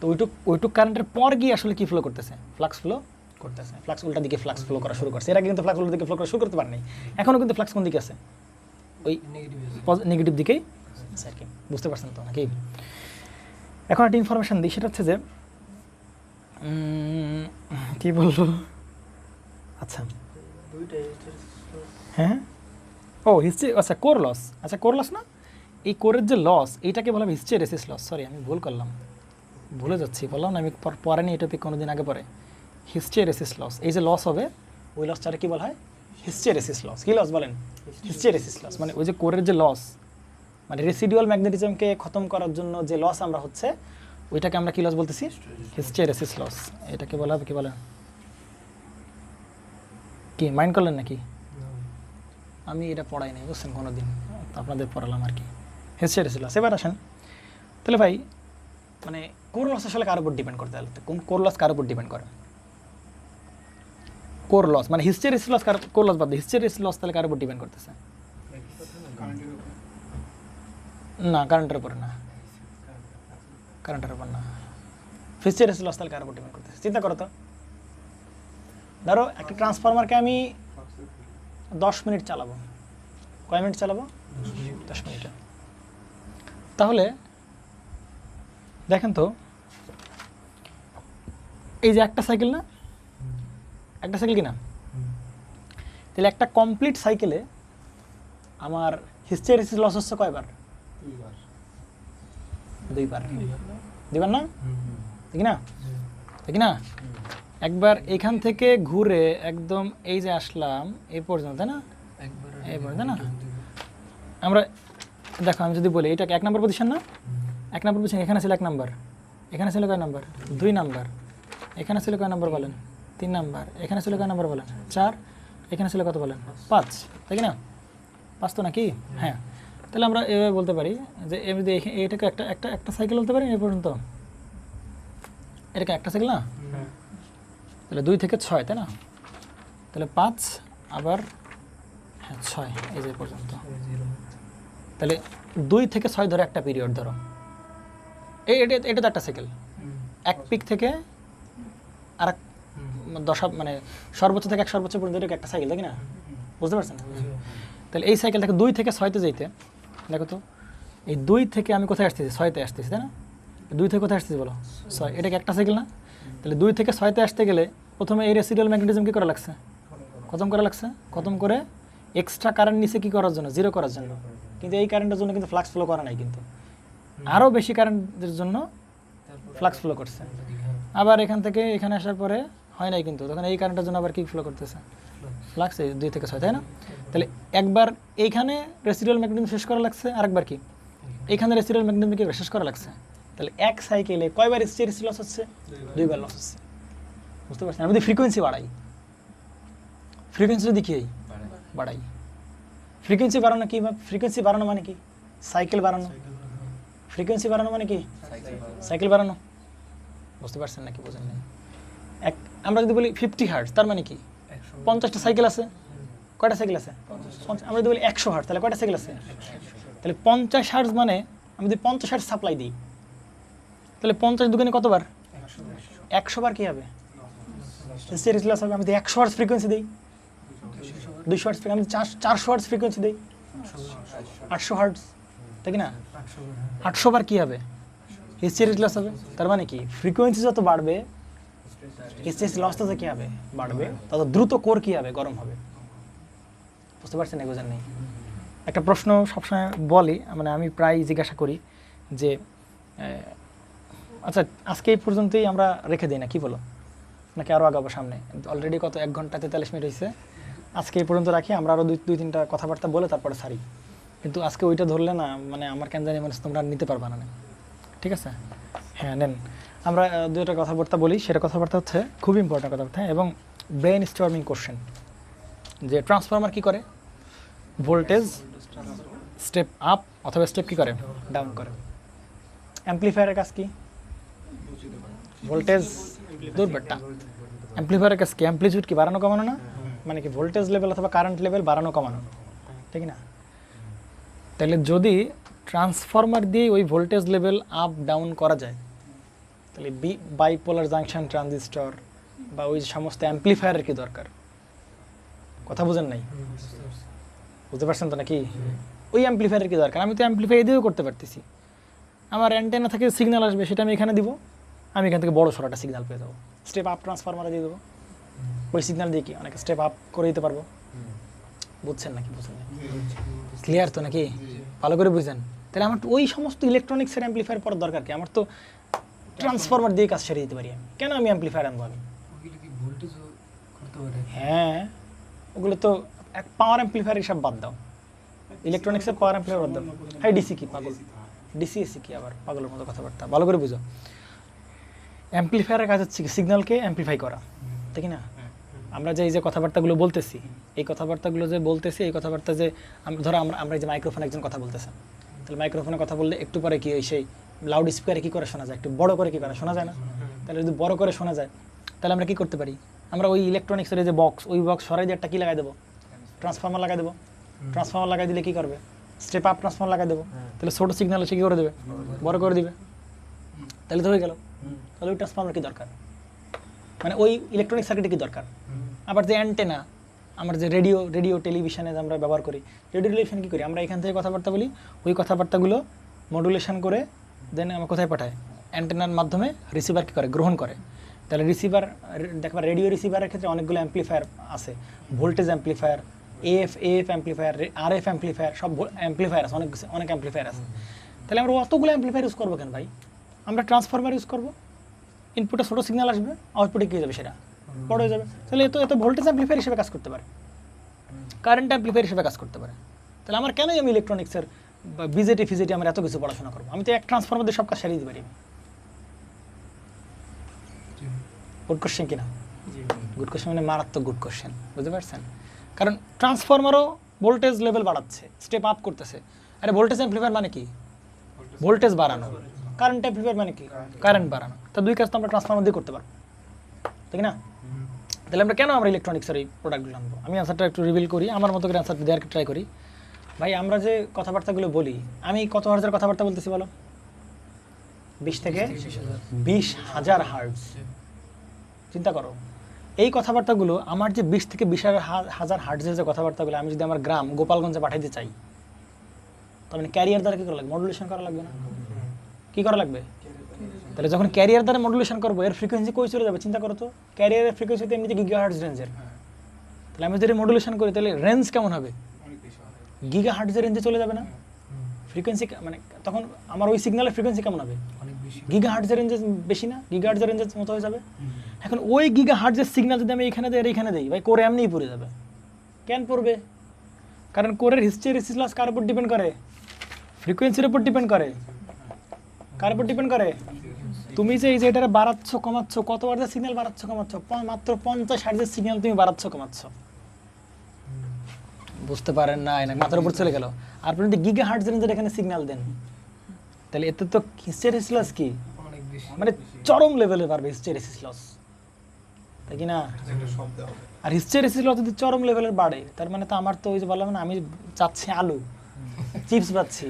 তো ওইটুক কারেন্টের পর গিয়ে আসলে কি ফ্লো করতেছে, ফ্লাক্স ফ্লো করতেছে, ফ্লাক্স উল্টা দিকে ফ্লাক্স ফ্লো করা শুরু করছে। এর আগে কিন্তু ফ্লাক্স উল্টা দিকে ফ্লো করা শুরু করতে পারেনি, এখনও কিন্তু ফ্লাক্স কোন দিকে আছে, ওই নেগেটিভ দিকেই আছে আর কি। বুঝতে পারছেন তো নাকি? এখন একটা ইনফরমেশন দিই, সেটা হচ্ছে যে কি বলবো, আচ্ছা হ্যাঁ, ও হিস্ট্রি, আচ্ছা কোর লস, আচ্ছা কোর লস না, এই কোরের যে লস এইটাকে বলা হিস্টেরেসিস লস। সরি আমি ভুল করলাম, ভুলে যাচ্ছি, বললাম না আমি পড়ানি এই টপিক কোনোদিন আগে পরে। হিস্টেরেসিস লস, এই যে লস হবে ওই লসটাকে কি বলা হয়, হিস্টেরেসিস লস। কি লস বলেন? Hysteresis loss. মানে ওই যে কোরের যে লস, মানে রেসিডুয়াল ম্যাগনেটিজমকে খতম করার জন্য যে লস আমরা হচ্ছে ওইটাকে আমরা কি লস বলতেছি? Hysteresis loss. এটাকে বলা হবে কি বলে, কি মাইন্ড করলেন নাকি? আমি এটা পড়াই নাই বুঝছেন কোনোদিন, আপনাদের পড়ালাম আর কি, হিস্টেরেসিস লস। এবার আসেন তাহলে ভাই, মানে কোর লস আসলে কার উপর ডিপেন্ড করতে হবে? কোন কোর লস কার উপর ডিপেন্ড করে? কোর লস মানে হিস্টেরেসিস লস কার, কোর লস বাদ দিয়ে হিস্টেরেসিস লস তাহলে কার উপর ডিপেন্ড করতেছে? না, কারেন্টের উপর না, কারেন্টের উপর না। হিস্টেরেসিস লস তাহলে কার উপর ডিপেন্ড করতেছে? চিন্তা করো তো, ধরো একটা ট্রান্সফরমারকে আমি 10 মিনিট চালাবো। কয় মিনিট চালাবো? 10 মিনিটে। তাহলে দেখেন তো, এই যে একটা সাইকেল না, একটা সাইকেল কি না, তাহলে একটা কমপ্লিট সাইকেলে আমার হিস্টেরেসিস লস হচ্ছে কয়বার? 2বার। 2বার না, দেখি না, দেখি না। একবার এখান থেকে ঘুরে একদম এই যে আসলাম এই পর্যন্ত, তাই না? এই পর্যন্ত না, আমরা দেখো আমি যদি বলি এটাকে 1 নম্বর পজিশন না, 1 নম্বর পজিশন। এখানে ছিল 1 নম্বর, এখানে ছিল কয় নম্বর? 2 নম্বর, এখানে ছিল কয় নম্বর বলেন? 3 নম্বর, এখানে ছিল কয় নম্বর বলেন? 4, এখানে ছিল কত বলেন? 5, তাই কি না? 5 তো নাকি? হ্যাঁ। তাহলে আমরা এভাবে বলতে পারি যে যদি এটাকে একটা একটা একটা সাইকেল বলতে পারি এই পর্যন্ত, এটাকে একটা সাইকেল না, তাহলে 2 থেকে 6, তাই না? তাহলে 5 আবার হ্যাঁ 6, এই যে পর্যন্ত। তাহলে 2 থেকে 6 ধরে একটা পিরিয়ড ধরো, এটা তো একটা সাইকেল। এক পিক থেকে আর এক দশা, মানে সর্বোচ্চ থেকে এক সর্বোচ্চ পর্যন্ত এটা একটা সাইকেল, তাই না? বুঝতে পারছেন? তাহলে এই সাইকেল থেকে 2 থেকে 6-তে যেতে, দেখো তো এই 2 থেকে আমি কোথায় আসতেছি? 6-তে আসতেছি, তাই না? 2 থেকে কোথায় আসতেছি বলো? 6। এটা কি একটা সাইকেল না? তাহলে 2 থেকে 6-তে আসতে গেলে প্রথমে এই রেসিডুয়াল ম্যাগনেটিজম কি করা লাগছে? খতম করা লাগছে। খতম করে এক্সট্রা কারেন্ট নিচে কি করার জন্য? জিরো করার জন্য। কিন্তু এই কারেন্টের জন্য কিন্তু ফ্লাক্স ফ্লো করা নাই, কিন্তু আরও বেশি কারেন্টের জন্য ফ্লাক্স ফ্লো করছে। আবার এখান থেকে এখানে আসার পরে হয় নাই, কিন্তু তখন এই কারেন্টের জন্য আবার কি ফ্লো করতেছে? ফ্লাক্স। এই 2 থেকে 6, তাই না? তাহলে একবার এইখানে রেসিডুয়াল ম্যাগনেটিজম শেষ করা লাগছে, আরেকবার কি এইখানে রেসিডুয়াল ম্যাগনেটিজম কি শেষ করা লাগছে। তাহলে এক সাইকেলে কয়বার হিস্টেরেসিস লস হচ্ছে? 2বার লস হচ্ছে। বুঝতে পারছেন? আমি যদি ফ্রিকোয়েন্সি বাড়াই, ফ্রিকোয়েন্সি যদি কি বাড়াই, ফ্রিকোয়েন্সি বাড়ানো কি? ফ্রিকোয়েন্সি বাড়ানো মানে কি? সাইকেল বাড়ানো। ফ্রিকোয়েন্সি বাড়ানো মানে কি? সাইকেল বাড়ানো। বুঝতে পারছেন নাকি বোঝেন নাই? আমরা যদি বলি 50 হার্টজ, তার মানে কি? 50টা সাইকেল আছে। কয়টা সাইকেল আছে? আমরা যদি বলি 100 হার্টজ, তাহলে কয়টা সাইকেল আছে? তাহলে 50 হার্টজ মানে আমি যদি 50 হার্টজ সাপ্লাই দিই, তাহলে 50 দুগুণে কতবার? 100 বার কি হবে? হিস্টেরেসিস লস হবে। আমি যদি 100 হার্টজ ফ্রিকোয়েন্সি দিই, 200 হার্টজ, আমি 400 হার্টজ ফ্রিকোয়েন্সি দিই, 800 হার্টজ, তাই কি না? 800 বার কি হবে? হিস্টেরেসিস লস হবে। তার মানে কি ফ্রিকোয়েন্সি যত বাড়বে হিস্টেরেসিস লস তত কি হবে? বাড়বে। তত দ্রুত কোর কি হবে? গরম হবে। বুঝতে পারছেন? বুঝেন নেই? একটা প্রশ্ন সবসময় বলি, মানে আমি প্রায় জিজ্ঞাসা করি যে আচ্ছা আজকে এই পর্যন্তই আমরা রেখে দিই না, কি বলো? নাকি আরও আগাবো সামনে? অলরেডি কত 1 ঘন্টা 43 মিনিট হয়েছে। আজকে এই পর্যন্ত রাখি, আমরা আরও 2-3টা কথাবার্তা বলে তারপরে সারি। কিন্তু আজকে ওইটা ধরলে না, মানে আমার কেন জানি মানে তোমরা নিতে পারবা না। ঠিক আছে? হ্যাঁ নেন, আমরা 2টা কথাবার্তা বলি। সেটা কথাবার্তা হচ্ছে খুবই ইম্পর্টেন্ট কথাবার্তা এবং ব্রেন স্টর্মিং কোশ্চেন, যে ট্রান্সফরমার কি করে? ভোল্টেজ স্টেপ আপ অথবা স্টেপ কি করে? ডাউন করে। অ্যাম্প্লিফায়ারের কাজ কি? ভোল্টেজ দূরবেটটা। অ্যাম্প্লিফায়ারের কাজ কি? অ্যাম্প্লিটিউড কি? বাড়ানো কমানো না? মানে কি ভোল্টেজ লেভেল অথবা কারেন্ট লেভেল বাড়ানো কমানো, ঠিক না? তাহলে যদি ট্রান্সফরমার দিয়ে ওই ভোল্টেজ লেভেল আপ ডাউন করা যায়, তাহলে বাইপোলার জাংশন ট্রানজিস্টর বা ওই সমস্ত অ্যাম্প্লিফায়ারের কি দরকার? কথা বুঝেন নাই? বুঝতে পারছেন তো নাকি? ওই অ্যাম্প্লিফায়ারের কি দরকার? আমি তো অ্যাম্প্লিফায়ার দিয়েও করতে পারতেছি। আমার অ্যান্টেনা থেকে সিগন্যাল আসবে, সেটা আমি এখানে দিব, আমি এখান থেকে বড় সরাটা সিগন্যাল পেয়ে যাবো। স্টেপ আপ ট্রান্সফরমারে দিয়ে দেবো, ওই সিগন্যাল দিয়ে কি অনেকে স্টেপ আপ করে দিতে পারবো। বুঝছেন নাকি? বুঝছেন না? ক্লিয়ার তো নাকি? ভালো করে বুঝছেন? তাহলে আমার ওই সমস্ত ইলেকট্রনিক্সের অ্যাম্প্লিফায়ার পড়ার দরকার কি? আমার তো ট্রান্সফরমার দিয়ে কাজ সেরে দিতে পারি আমি। কেন আমি অ্যাম্প্লিফায়ার আনবো? আমি হ্যাঁ, ওগুলো তো পাওয়ার অ্যাম্প্লিফায়ার এসব বাদ দাও, ইলেকট্রনিক্সের পাওয়ার অ্যাম্পলিফায়ার বাদ দাও। হ্যাঁ ডিসি কি পাগল, ডিসি এসি কি আবার পাগলের মতো কথাবার্তা, ভালো করে বুঝো। অ্যাম্পলিফায়ারের কাজ হচ্ছে কি সিগন্যালকে অ্যাম্পলিফাই করা, ঠিক না? আমরা যে এই যে কথাবার্তাগুলো বলতেছি, এই কথাবার্তাগুলো যে বলতেছি, এই কথাবার্তা যে ধরো আমরা এই যে মাইক্রোফোনে একজন কথা বলতেছেন, তাহলে মাইক্রোফোনে কথা বললে একটু পরে কি সেই লাউড স্পিকারে কী করে শোনা যায়, একটু বড় করে কী করে শোনা যায় না? তাহলে যদি বড় করে শোনা যায় তাহলে আমরা কী করতে পারি, আমরা ওই ইলেকট্রনিক্সের যে বক্স, ওই বক্স সরাই দিয়ে একটা কী লাগাই দেবো, ট্রান্সফর্মার লাগাই দেবো। ট্রান্সফর্মার লাগাই দিলে কী করবে, স্টেপ আপ ট্রান্সফর্মার লাগাই দেবো, তাহলে ছোটো সিগন্যাল সে কী করে দেবে, বড় করে দিবে, তাহলে তো হয়ে গেল। তাহলে ওই ট্রান্সফর্মার কী দরকার, মানে ওই ইলেকট্রনিক সার্কিটে কী দরকার। আবার যে অ্যান্টেনা, আমার যে রেডিও টেলিভিশনে আমরা ব্যবহার করি, রেডিও টেলিভিশন কী করি, আমরা এখান থেকে কথাবার্তা বলি, ওই কথাবার্তাগুলো মডুলেশন করে দেন আমরা কোথায় পাঠায়, অ্যান্টেনার মাধ্যমে রিসিভার কী করে, গ্রহণ করে। তাহলে রিসিভার দেখবা রেডিও রিসিভারের ক্ষেত্রে অনেকগুলো অ্যাম্পলিফায়ার আছে, voltage amplifier, AF amplifier, RF amplifier, সব অ্যাম্পলিফায়ার আছে, অনেক অ্যাম্পলিফায়ার আছে। তাহলে আমরা অতগুলো অ্যাম্পলিফায়ার ইউজ করবো কেন ভাই, আমরা ট্রান্সফরমার ইউজ করবো, ইনপুটে ছোটো সিগন্যাল আসবে, আউটপুটে কী হয়ে যাবে, সেটা বড় হয়ে যাবে। তাহলে এত ভোল্টেজ অ্যাম্পলিফায়ার হিসেবে কাজ করতে পারে, কারেন্ট অ্যাম্পলিফায়ার হিসেবে কাজ করতে পারে। তাহলে আমার কেনই আমি ইলেকট্রনিক্সের বিজেটি ফিজেটি আমার এত কিছু পড়াশোনা করবো, আমি তো এক ট্রান্সফরমার দিয়ে সব কাজ সারিয়ে দিতে পারি। গুড কোশ্চেন কিনা, গুড কোশ্চেন মানে মারাত্মক গুড কোশ্চেন, বুঝতে পারছেন? কারণ ট্রান্সফরমারও ভোল্টেজ লেভেল বাড়াচ্ছে, স্টেপ আপ করতেছে। আরে ভোল্টেজ অ্যাম্পলিফায়ার মানে কি, ভোল্টেজ বাড়ানো, কারেন্ট অ্যাম্পলিফায়ার মানে কি, কারেন্ট বাড়ানো। তা দুই কাজ তো আমরা ট্রান্সফরমার দিয়ে করতে পারবো, ঠিক না? তাহলে আমরা কেন আমরা ইলেকট্রনিক্সের এই প্রোডাক্টগুলো আনবো, আমি অ্যান্সারটা একটু রিভিল করি, আমার মতো করে অ্যান্সার দেওয়ার ট্রাই করি। ভাই আমরা যে কথাবার্তাগুলো বলি, আমি কত হার্টজের কথাবার্তা বলতেছি বলো, 20 থেকে 20,000 হার্টজ। চিন্তা করো এই কথাবার্তাগুলো আমার যে 20 থেকে 20,000 হার্টজের যে কথাবার্তাগুলো আমি যদি আমার গ্রাম গোপালগঞ্জে পাঠাইতে চাই, তার মানে ক্যারিয়ার দ্বারা কী করা লাগবে, মডুলেশন করা লাগবে না? কী করা লাগবে? তাহলে যখন ক্যারিয়ার দ্বারা মডুলেশন করবো, এর ফ্রিকোয়েন্সি কই চলে যাবে, চিন্তা করো তো। ক্যারিয়ারের ফ্রিকোয়েন্সি তো এমনিতে গিগাহার্টজ রেঞ্জের, তাহলে আমি যদি মডুলেশন করি তাহলে রেঞ্জ কেমন হবে, গিগাহার্টজের রেঞ্জে চলে যাবে না ফ্রিকোয়েন্সি, মানে তখন আমার ওই সিগন্যালের ফ্রিকোয়েন্সি কেমন হবে, গিগাহার্টজের রেঞ্জে বেশি না, গিগাহার্টজের রেঞ্জের মতো হয়ে যাবে। এখন ওই গিগাহার্টজের সিগন্যাল যদি আমি এখানে দিই আর এখানে দিই, ভাই কোরে এমনিই পড়ে যাবে। কেন পড়বে? কারণ কোরের হিস্টেরিসিস লস কার উপর ডিপেন্ড করে, ফ্রিকোয়েন্সির উপর ডিপেন্ড করে। কার উপর ডিপেন্ড করে? তুমি যে এই যে এটা বাড়াচ্ছ কমাচ্ছ, কত হার্টজের সিগন্যাল বাড়াচ্ছ কমাচ্ছ, মাত্র 50 হার্টজের সিগন্যাল তুমি বাড়াচ্ছ কমাচ্ছ, বুঝতে পারেন না, মাথার উপর চলে গেল। আর আপনি যদি গিগা হার্টজ রেঞ্জের এখানে সিগন্যাল দেন, তাহলে এতে তো হিস্টেরিসিস লস কি, মানে চরম লেভেলে পারবে হিস্টেরিসিস লস, তাই কি না? আর হিস্টেরিসিস লস যদি চরম লেভেলের বাড়ে, তার মানে তো আমার তো ওই যে বললাম না, আমি চাচ্ছি আলু চিপস পাচ্ছি,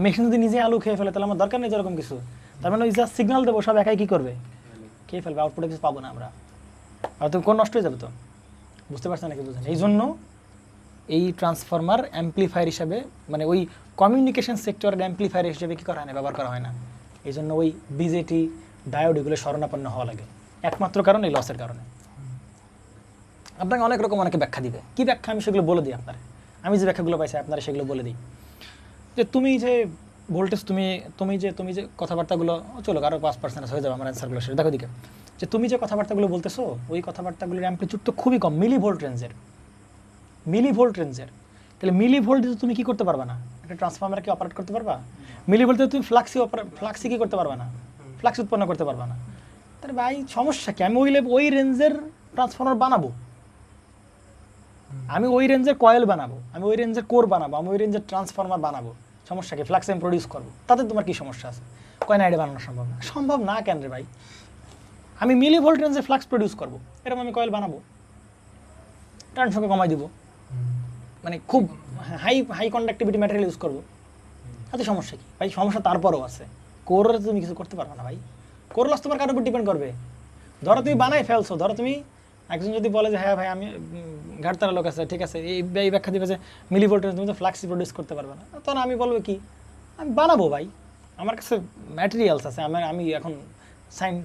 মেশিন যদি নিজে আলু খেয়ে ফেলে তাহলে আমার দরকার নেই যেরকম কিছু। তার মানে ওই যা সিগন্যাল দেবো সব একাই কী করবে, খেয়ে ফেলবে, আউটপুটে কিছু পাবো না আমরা, আর তো কোন নষ্ট হয়ে যাবে তো। বুঝতে পারছেন নাকি? বুঝেন? এই জন্য এই ট্রান্সফরমার অ্যাম্পলিফায়ার হিসাবে, মানে ওই কমিউনিকেশন সেক্টরের অ্যাম্পলিফায়ার হিসেবে কী করা হয় না, ব্যবহার করা হয় না। এই জন্য ওই বিজেটি ডায়োড এগুলো শরণাপন্ন হওয়া লাগে, একমাত্র কারণ এই লসের কারণে। আপনাকে অনেক রকম অনেকে ব্যাখ্যা দিবে, কী ব্যাখ্যা আমি সেগুলো বলে দিই আপনার, আমি যে ব্যাখ্যাগুলো পাইছি আপনারা সেগুলো বলে দিই। যে তুমি যে ভোল্টেজ, তুমি যে কথাবার্তাগুলো, চলো আরও 5% হয়ে যাবে আমার অ্যান্সারগুলো শেষ, দেখো দিকে, যে তুমি যে কথাবার্তাগুলো বলতেছো ওই কথাবার্তাগুলোর অ্যাম্পলিটিউড তো খুবই কম, মিলিভোল্ট রেঞ্জের। তাহলে মিলিভোল্টে তুমি কী করতে পারবা না, একটা ট্রান্সফর্মার কি অপারেট করতে পারবা? মিলিভোল্টে তুমি ফ্লাক্সি কী করতে পারবা না, ফ্লাক্স উৎপন্ন করতে পারবা না। তাহলে ভাই সমস্যা কি, আমি ওই রেঞ্জের ট্রান্সফর্মার বানাবো, আমি ওই রেঞ্জের কয়েল বানাবো, আমি ওই রেঞ্জের কোর বানাবো, আমি ওই রেঞ্জের ট্রান্সফর্মার বানাবো, সমস্যা কি? ফ্লাক্স আমি প্রডিউস করবো, তাতে তোমার কী সমস্যা আছে? কয় না এটা বানানো সম্ভব না, সম্ভব না কেন রে ভাই? আমি মিলিভোল্ট রেঞ্জে ফ্লাক্স প্রডিউস করবো, এরকম আমি কয়েল বানাবো, টার্ন সংখ্যা কমাই দিব, মানে খুব হাই কন্ডাক্টিভিটি ম্যাটেরিয়াল ইউজ করবো, তাতে সমস্যা কি ভাই? সমস্যা তারপরও আছে, কোরে তুমি কিছু করতে পারবে না ভাই, কোর লস তোমার কার উপর ডিপেন্ড করবে। ধরো তুমি বানাই ফেলছো, ধরো তুমি একজন যদি বলে যে হ্যাঁ ভাই আমি ঘাটতারা লোক আছে, ঠিক আছে, এই ব্যাখ্যা দিবে যে মিলিভোল্টেজ তুমি তো ফ্লাক্সি প্রডিউস করতে পারবে না, তখন আমি বলবো কি, আমি বানাবো ভাই, আমার কাছে ম্যাটেরিয়ালস আছে, আমি এখন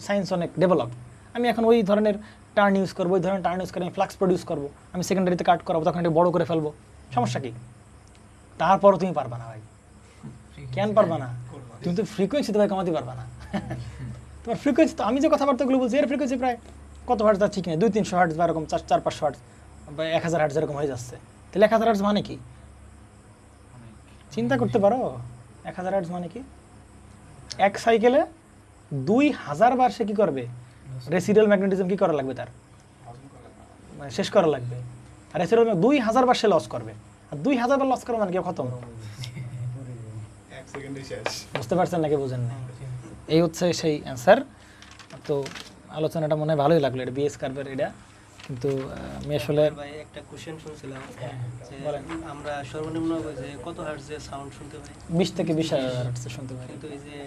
সায়েন্স অনেক ডেভেলপ, আমি এখন ওই ধরনের টার্ন ইউজ করবো, ওই ধরনের টার্ন ইউজ করে আমি ফ্লাক্স প্রডিউস করবো, আমি সেকেন্ডারিতে কাট করাবো, তখন এটা বড় করে ফেলবো, সমস্যা কি? তারপরও তুমি পারবা না ভাই, কেন পারবা না? তুমি তো ফ্রিকোয়েন্সি তো ভাই কমাতে পারবা না। তোমার ফ্রিকোয়েন্সি তো, আমি যে কথাবার্তাগুলো বলছি এর ফ্রিকোয়েন্সি প্রায় কত হার্টজ যাচ্ছে কিনা, 200-300 হার্টজ বা এরকম 400-500 হার্টজ বা 1000 হার্টজ এরকম হয়ে যাচ্ছে। তাহলে 1000 হার্টজ মানে কি? চিন্তা করতে পারো 1000 হার্টজ মানে কি? এক সাইকেলে 2000 বার সে কি করবে? রেসিডুয়াল ম্যাগনেটিজম কি করা লাগবে তার? মানে শেষ করা লাগবে। আর রেসিডুয়াল 2000 বার সে লস করবে। আর 2000 বার লস করা মানে কি খতম? এক সেকেন্ডে শেষ। বুঝতে পারছেন নাকি বুঝেন না? এই হচ্ছে সেই অ্যান্সার। তো আলোচনাটা মনে হয় ভালোই লাগলো, এটা বিএস কার্ভের এটা। কিন্তু আমি আসলে ভাই একটা কোশ্চেন শুনছিলাম যে বলেন। আমরা সর্বনিম্ন যে কত হার্টজে সাউন্ড শুনতে পাই, 20 থেকে 20,000 হার্টজ শুনতে পারি। কিন্তু এই যে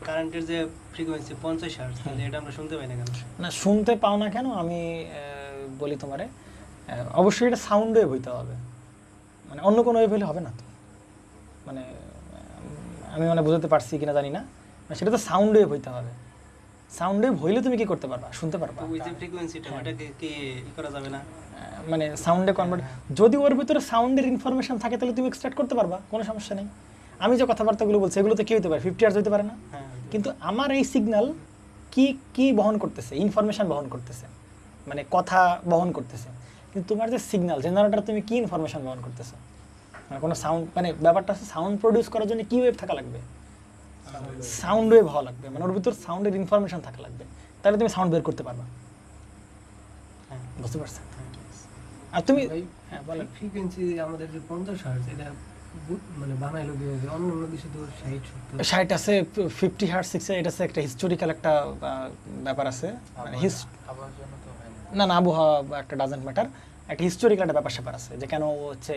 কারেন্টের যে ফ্রিকোয়েন্সি 50 হার্টজ, তাহলে এটা আমরা শুনতে পাই না কেন? না শুনতে পাও না কেন আমি বলি তোমারে, অবশ্যই এটা সাউন্ড ওয়েভ হইতে হবে, মানে অন্য কোনো ওয়েভ হলে হবে না তো। মানে আমি মানে বুঝতে পারছি কিনা জানি না, মানে সেটা তো সাউন্ড ওয়েভ হইতে হবে। সাউন্ড ওয়েভ হইলে তুমি কি করতে পারবা? শুনতে পারবা। তো ওই যে ফ্রিকোয়েন্সিটা ওটাকে কি করা যাবে না? মানে সাউন্ডে কনভার্ট, যদি ওর ভিতরে সাউন্ডের ইনফরমেশন থাকে তাহলে তুমি এক্সট্রাক্ট করতে পারবা, কোনো সমস্যা নেই। আমি যে কথাবার্তাগুলো বলছি এগুলোতে কি হতে পারে? 50 হার্টজ হইতে পারে না? হ্যাঁ, কিন্তু আমার এই সিগন্যাল কি কি বহন করতেছে? ইনফরমেশন বহন করতেছে, মানে কথা বহন করতেছে। কিন্তু তোমার যে সিগন্যাল জেনারেটর, তুমি কি ইনফরমেশন বহন করতেছো? মানে কোনো সাউন্ড, মানে ব্যাপারটা আছে সাউন্ড প্রডিউস করার জন্য কি ওয়েভ থাকা লাগবে? সাউন্ড ওয়েভ হওয়া লাগবে, মানে ওর ভিতর সাউন্ডের ইনফরমেশন থাকা লাগবে, তাহলে তুমি সাউন্ড বের করতে পারবা। হ্যাঁ, বুঝতে পারছো? আর তুমি ভাই, হ্যাঁ বলেন। ফ্রিকোয়েন্সি আমাদের যে 50 হার্টজ, এটা মানে বানাইলো কিভাবে? অন্য অন্য দেশে তো 60-70। 60 আছে, 50 হার্টজ 60, এটা আছে একটা হিস্টোরিক্যাল একটা ব্যাপার আছে, মানে আবার জন্য তো হয় না। না না আবহাওয়া বা একটা ডাজেন্ট ম্যাটার, একটা হিস্টোরিক্যাল একটা ব্যাপার স্যাপার আছে যে কেন ও হচ্ছে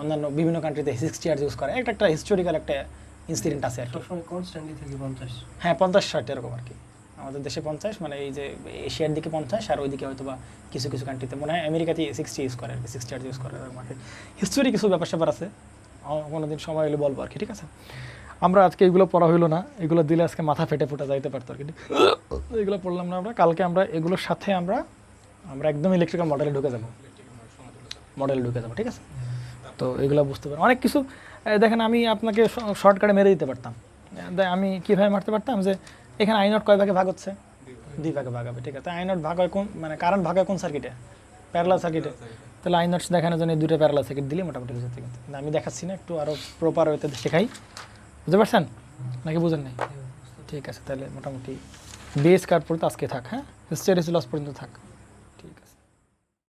অন্যান্য বিভিন্ন কান্ট্রিতে 60 হার্টজ ইউজ করে, একটা হিস্টোরিক্যাল একটা ইনসিডেন্ট আছে আর কি। সবসময় কনস্ট্যান্টলি থাকে 50। হ্যাঁ 50-60 এরকম আর কি। আমাদের দেশে 50, মানে এই যে এশিয়ার দিকে 50, আর ওইদিকে হয়তো বা কিছু কিছু কান্ট্রিতে মনে হয় আমেরিকাতে 60 ইউজ করে আর কি, 60 হার্টজ ইউজ করে এরকম আর কি। হিস্টোরি কিছু ব্যাপার স্যাপার আছে, কোনোদিন সময় হলে বলবো আর কি, ঠিক আছে? আমরা আজকে এগুলো পড়া হইলো না, এগুলো দিলে আজকে মাথা ফেটে ফুটে যাইতে পারতো আর কি। এগুলো পড়লাম না আমরা, কালকে আমরা এগুলোর সাথে আমরা একদম ইলেকট্রিক্যাল মডেলে ঢুকে যাবো, মডেলে ঢুকে যাবো, ঠিক আছে? তো এগুলো বুঝতে পারবো অনেক কিছু। দেখেন আমি আপনাকে শর্টকাটে মেরে দিতে পারতাম। আমি কীভাবে মারতে পারতাম যে এখানে আই নট কয় ভাগে ভাগ হচ্ছে? 2 ভাগে ভাগ হবে, ঠিক আছে? আই নট ভাগ হয় কোন, মানে কারেন্ট ভাগ হয় কোন সার্কিটে? প্যারালাল সার্কিটে। তাহলে আই নটস দেখানোর জন্য 2টা প্যারালাল সার্কিট দিলে মোটামুটি বুঝতে, কিন্তু আমি দেখাচ্ছি না, একটু আরও প্রপার ওয়েতে শেখাই। বুঝতে পারছেন নাকি বুঝেন নাই? ঠিক আছে, তাহলে মোটামুটি বেস কার্ড পর্যন্ত আজকে থাক, হ্যাঁ? হিস্টেরিসিস লস পর্যন্ত থাক।